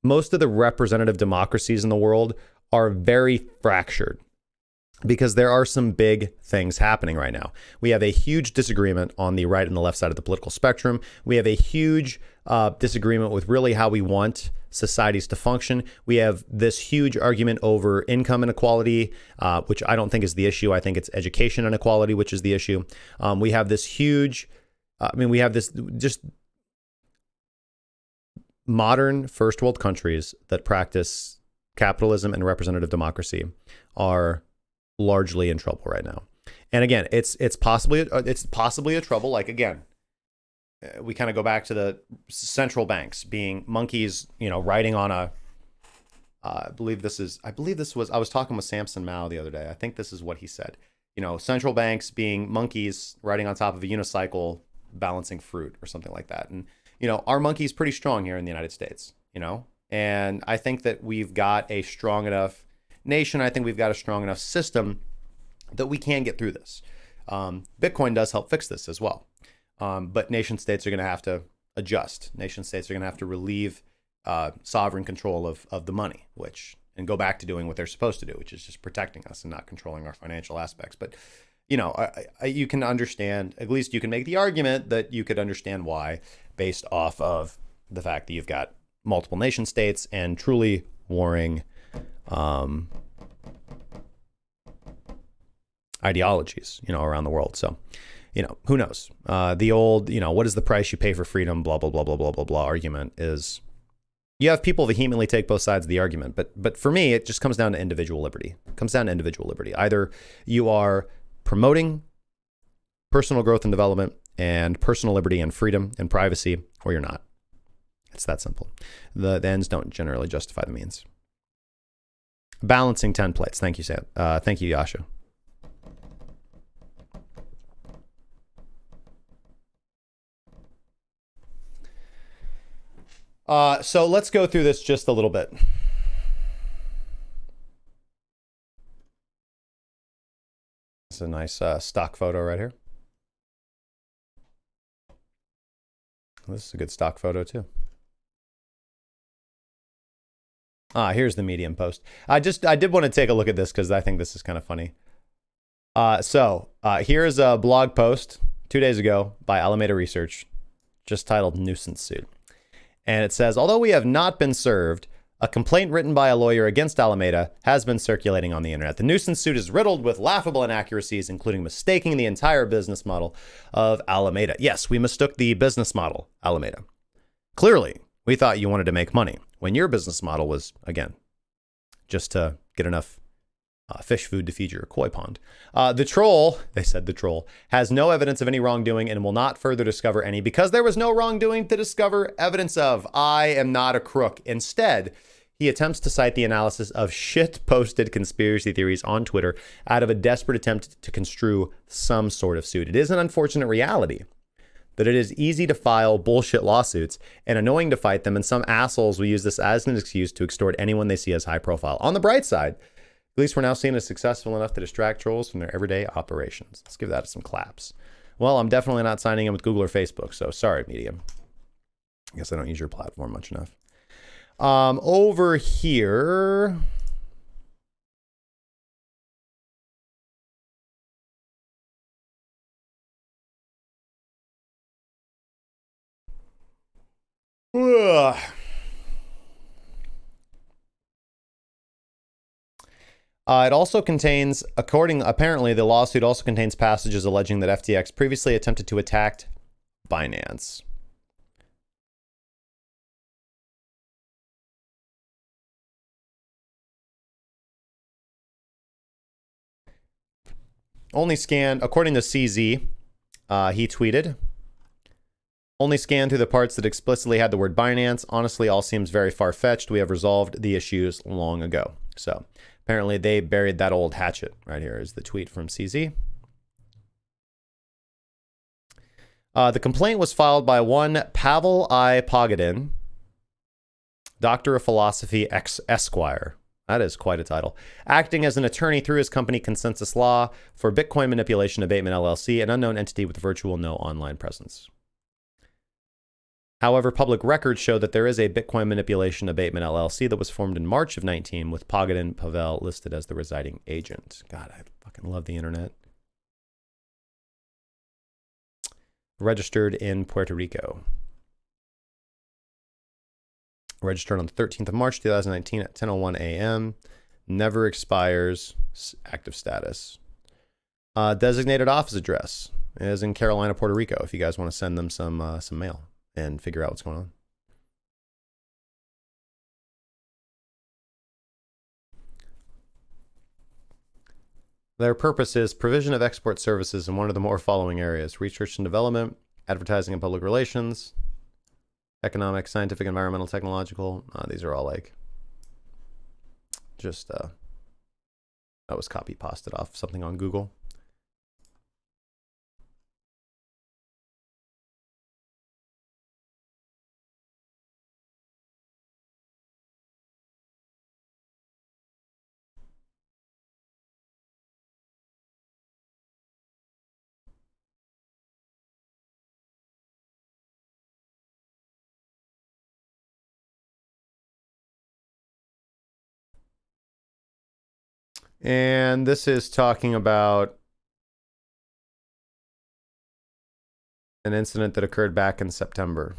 representative democracies in the world are very fractured, because there are some big things happening right now. We have a huge disagreement on the right and the left side of the political spectrum. We have a huge disagreement with really how we want societies to function. We have this huge argument over income inequality, which I don't think is the issue. I think it's education inequality, which is the issue. We have this huge, we have this just modern first world countries that practice capitalism and representative democracy are largely in trouble right now. And again, it's possibly a trouble. Like, again, we kind of go back to the central banks being monkeys, riding on a, I was talking with Samson Mao the other day. I think this is what he said, central banks being monkeys riding on top of a unicycle, balancing fruit or something like that. And, our monkey's pretty strong here in the United States, and I think that we've got a strong enough nation. I think we've got a strong enough system that we can get through this. Bitcoin does help fix this as well. But nation states are going to have to adjust. Nation states are going to have to relieve sovereign control of the money, and go back to doing what they're supposed to do, which is just protecting us and not controlling our financial aspects. But, you can understand, at least you can make the argument that you could understand why, based off of the fact that you've got multiple nation states and truly warring ideologies, around the world. So, who knows? The old, what is the price you pay for freedom? Blah, blah, blah, blah, blah, blah, blah argument is, you have people vehemently take both sides of the argument. But for me, it just comes down to individual liberty. It comes down to individual liberty. Either you are promoting personal growth and development and personal liberty and freedom and privacy, or you're not. It's that simple. The ends don't generally justify the means. Balancing 10 plates. Thank you, Sam. Thank you, Yasha. So let's go through this just a little bit. It's a nice stock photo right here. This is a good stock photo too. Here's the Medium post. I did want to take a look at this because I think this is kind of funny. Here's a blog post 2 days ago by Alameda Research, just titled Nuisance Suit. And it says, although we have not been served, a complaint written by a lawyer against Alameda has been circulating on the internet. The nuisance suit is riddled with laughable inaccuracies, including mistaking the entire business model of Alameda. Yes, we mistook the business model, Alameda. Clearly, we thought you wanted to make money when your business model was, again, just to get enough fish food to feed your koi pond. The troll, they said the troll, has no evidence of any wrongdoing and will not further discover any because there was no wrongdoing to discover evidence of. I am not a crook. Instead, he attempts to cite the analysis of shit-posted conspiracy theories on Twitter out of a desperate attempt to construe some sort of suit. It is an unfortunate reality that it is easy to file bullshit lawsuits and annoying to fight them, and some assholes will use this as an excuse to extort anyone they see as high profile. On the bright side, at least we're now seen as successful enough to distract trolls from their everyday operations. Let's give that some claps. Well, I'm definitely not signing in with Google or Facebook, so sorry, Medium. I guess I don't use your platform much enough. Over here... Ugh. It also contains, apparently the lawsuit also contains passages alleging that FTX previously attempted to attack Binance. Only scanned, according to CZ, he tweeted, only scanned through the parts that explicitly had the word Binance. Honestly, all seems very far-fetched. We have resolved the issues long ago. So apparently they buried that old hatchet. Right here is the tweet from CZ. The complaint was filed by one Pavel I. Pogodin, Doctor of Philosophy Esquire. That is quite a title. Acting as an attorney through his company Consensus Law for Bitcoin Manipulation Abatement LLC, an unknown entity with virtual no online presence. However, public records show that there is a Bitcoin Manipulation Abatement LLC that was formed in March of 19 with Pogodin Pavel listed as the residing agent. God, I fucking love the internet. Registered in Puerto Rico. Registered on the 13th of March, 2019 at 10:01 a.m. Never expires. Active status. Designated office address is in Carolina, Puerto Rico, if you guys want to send them some mail and figure out what's going on. Their purpose is provision of export services in one of the more following areas: research and development, advertising and public relations, economic, scientific, environmental, technological. These are all like just that was copy pasted off something on Google. And this is talking about an incident that occurred back in September.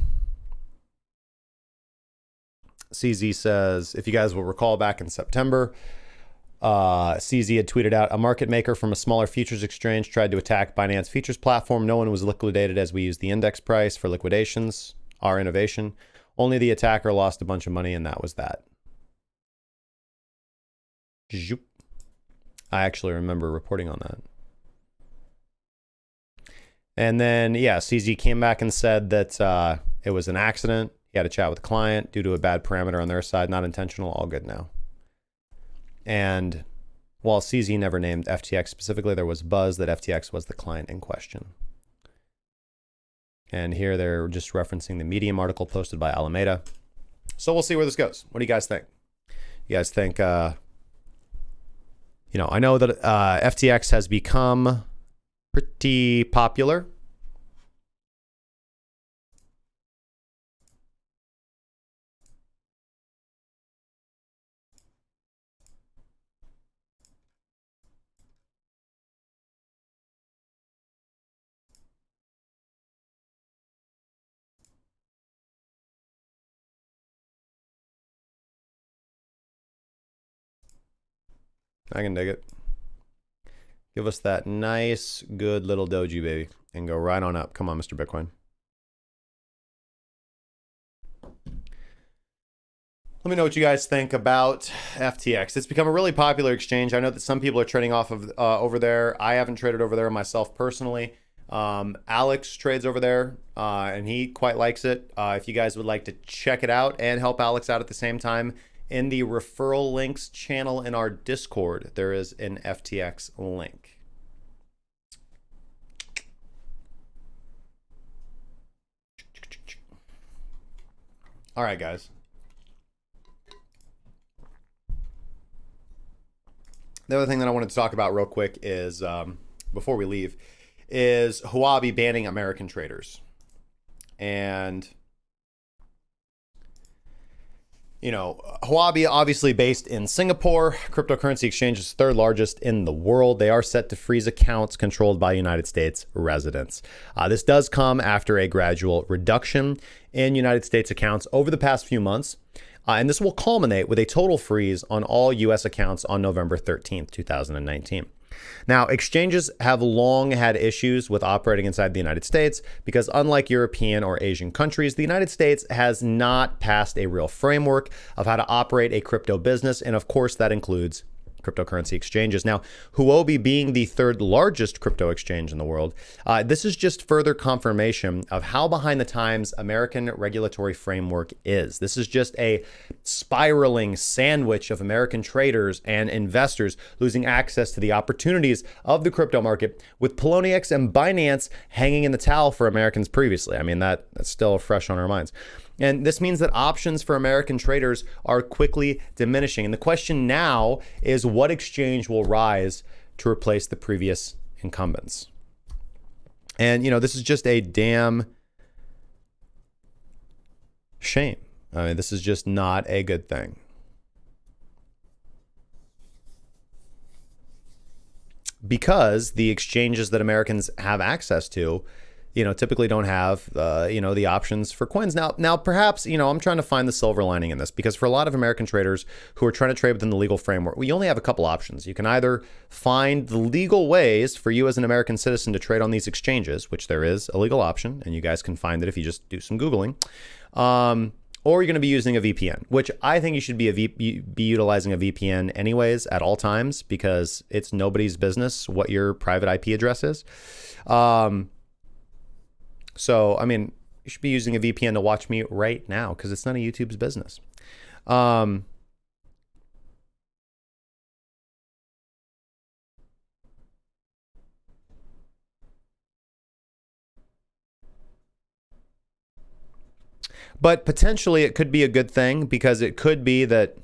CZ says, if you guys will recall back in September, CZ had tweeted out, a market maker from a smaller futures exchange tried to attack Binance futures platform. No one was liquidated as we used the index price for liquidations, our innovation. Only the attacker lost a bunch of money, and that was that. Zoop. I actually remember reporting on that. And then, yeah, CZ came back and said that it was an accident. He had a chat with the client due to a bad parameter on their side, not intentional, all good now. And while CZ never named FTX specifically, there was buzz that FTX was the client in question. And here they're just referencing the Medium article posted by Alameda. So we'll see where this goes. What do you guys think? You guys think, I know that FTX has become pretty popular. I can dig it. Give us that nice, good little doji, baby, and go right on up. Come on, Mr. Bitcoin. Let me know what you guys think about FTX. It's become a really popular exchange. I know that some people are trading off of over there. I haven't traded over there myself personally. Alex trades over there, and he quite likes it. If you guys would like to check it out and help Alex out at the same time, in the referral links channel in our Discord, there is an FTX link. All right, guys. The other thing that I wanted to talk about real quick is, before we leave, is Huobi banning American traders. And Huobi, obviously based in Singapore, cryptocurrency exchange is third largest in the world. They are set to freeze accounts controlled by United States residents. This does come after a gradual reduction in United States accounts over the past few months. And this will culminate with a total freeze on all U.S. accounts on November 13th, 2019. Now, exchanges have long had issues with operating inside the United States because unlike European or Asian countries, the United States has not passed a real framework of how to operate a crypto business. And of course, that includes cryptocurrency exchanges. Now, Huobi being the third largest crypto exchange in the world, this is just further confirmation of how behind the times American regulatory framework is. This is just a spiraling sandwich of American traders and investors losing access to the opportunities of the crypto market, with Poloniex and Binance hanging in the towel for Americans previously. I mean, that's still fresh on our minds. And this means that options for American traders are quickly diminishing. And the question now is, what exchange will rise to replace the previous incumbents? And, this is just a damn shame. I mean, this is just not a good thing. Because the exchanges that Americans have access to, typically don't have, the options for coins. Now, perhaps, I'm trying to find the silver lining in this, because for a lot of American traders who are trying to trade within the legal framework, we only have a couple options. You can either find the legal ways for you as an American citizen to trade on these exchanges, which there is a legal option, and you guys can find it if you just do some Googling. Or you're going to be using a VPN, which I think you should be utilizing a VPN anyways at all times, because it's nobody's business what your private IP address is. So, I mean, you should be using a VPN to watch me right now, because it's none of YouTube's business. But potentially it could be a good thing, because it could be that,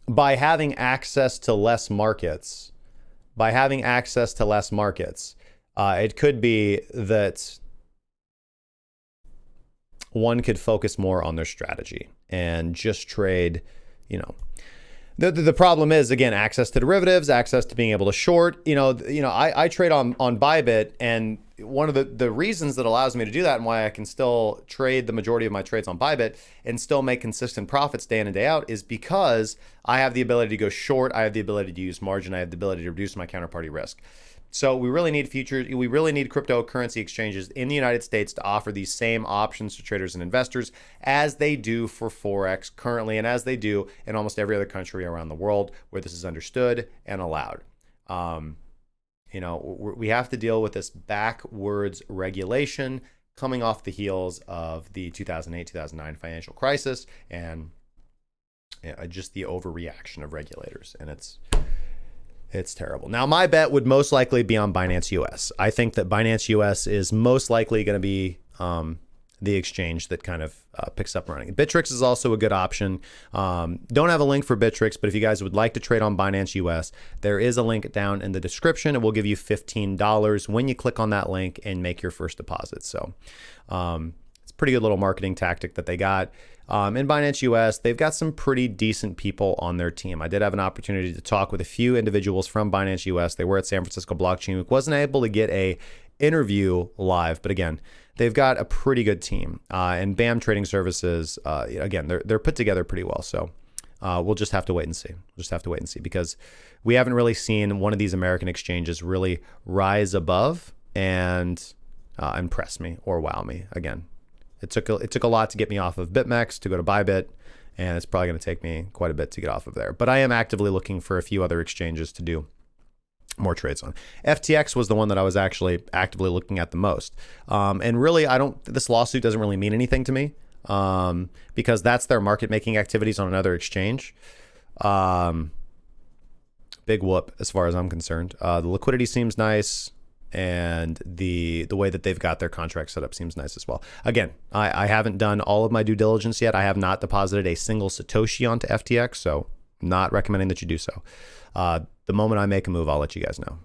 by having access to less markets, it could be that one could focus more on their strategy and just trade, The problem is, again, access to derivatives, access to being able to short. I trade on ByBit, and one of the reasons that allows me to do that and why I can still trade the majority of my trades on ByBit and still make consistent profits day in and day out is because I have the ability to go short. I have the ability to use margin. I have the ability to reduce my counterparty risk. So we really need futures. We really need cryptocurrency exchanges in the United States to offer these same options to traders and investors as they do for Forex currently, and as they do in almost every other country around the world where this is understood and allowed. You know, we have to deal with this backwards regulation coming off the heels of the 2008-2009 financial crisis and just the overreaction of regulators, and it's terrible. Now, my bet would most likely be on Binance US. I think that Binance US is most likely going to be the exchange that kind of picks up running. Bittrex is also a good option. Don't have a link for Bittrex, but if you guys would like to trade on Binance US, there is a link down in the description. It will give you $15 when you click on that link and make your first deposit. So it's a pretty good little marketing tactic that they got. In Binance US, they've got some pretty decent people on their team. I did have an opportunity to talk with a few individuals from Binance US. They were at San Francisco Blockchain Week. Wasn't able to get a interview live, but again, they've got a pretty good team. And BAM Trading Services, again, they're put together pretty well. So we'll just have to wait and see. We'll just have to wait and see because we haven't really seen one of these American exchanges really rise above and impress me or wow me again. It took a lot to get me off of BitMEX to go to ByBit, and it's probably going to take me quite a bit to get off of there. But I am actively looking for a few other exchanges to do more trades on. FTX was the one that I was actually actively looking at the most. And really, this lawsuit doesn't really mean anything to me because that's their market making activities on another exchange. Big whoop as far as I'm concerned. The liquidity seems nice. And the way that they've got their contract set up seems nice as well. Again, I haven't done all of my due diligence yet. I have not deposited a single Satoshi onto FTX, so I'm not recommending that you do so. The moment I make a move, I'll let you guys know.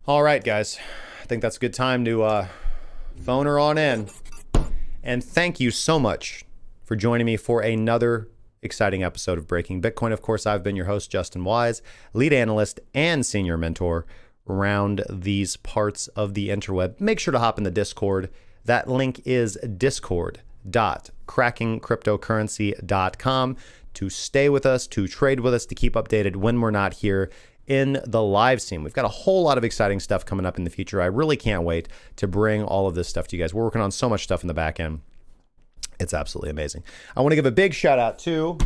All right, guys. I think that's a good time to phone her on in. And thank you so much for joining me for another exciting episode of Breaking Bitcoin. Of course, I've been your host, Justin Wise, lead analyst and senior mentor around these parts of the interweb. Make sure to hop in the Discord. That link is discord.crackingcryptocurrency.com to stay with us, to trade with us, to keep updated when we're not here in the live stream. We've got a whole lot of exciting stuff coming up in the future. I really can't wait to bring all of this stuff to you guys. We're working on so much stuff in the back end. It's absolutely amazing. I want to give a big shout out to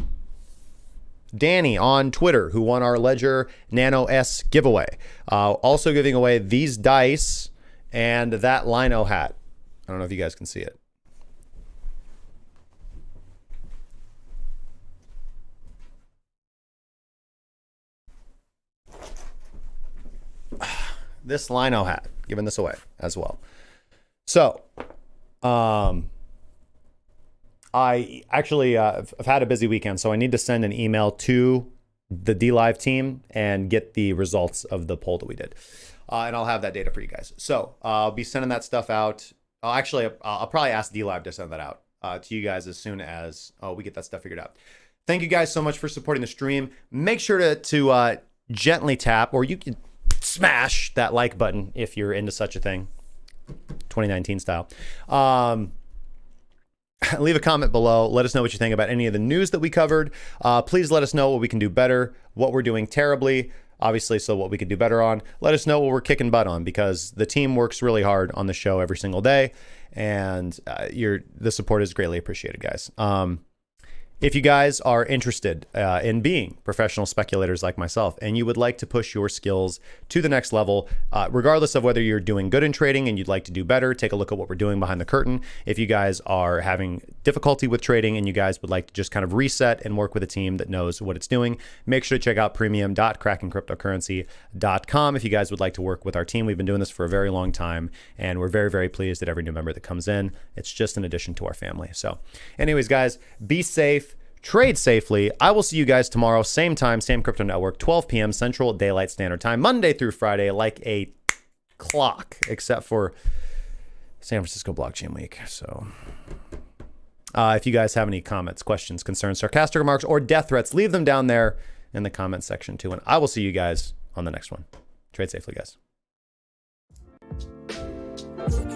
Danny on Twitter, who won our Ledger Nano S giveaway. Also giving away these dice and that lino hat. I don't know if you guys can see it. This lino hat, giving this away as well. So, I actually I've had a busy weekend, so I need to send an email to the DLive team and get the results of the poll that we did. And I'll have that data for you guys. So I'll be sending that stuff out. I'll probably ask DLive to send that out to you guys as soon as we get that stuff figured out. Thank you guys so much for supporting the stream. Make sure to gently tap, or you can smash that like button if you're into such a thing, 2019 style. Leave a comment below. Let us know what you think about any of the news that we covered. Please let us know what we can do better, what we're doing terribly, obviously, so what we could do better on. Let us know what we're kicking butt on, because the team works really hard on the show every single day, and the support is greatly appreciated, guys. If you guys are interested in being professional speculators like myself, and you would like to push your skills to the next level, regardless of whether you're doing good in trading and you'd like to do better, take a look at what we're doing behind the curtain. If you guys are having difficulty with trading and you guys would like to just kind of reset and work with a team that knows what it's doing, make sure to check out premium.crackingcryptocurrency.com if you guys would like to work with our team. We've been doing this for a very long time, and we're very, very pleased at every new member that comes in. It's just an addition to our family. So anyways, guys, be safe. Trade safely. I will see you guys tomorrow, same time, same crypto network, 12 p.m. Central Daylight Standard Time, Monday through Friday, like a clock, except for San Francisco Blockchain Week. So if you guys have any comments, questions, concerns, sarcastic remarks, or death threats, leave them down there in the comment section too. And I will see you guys on the next one. Trade safely, guys. Bye.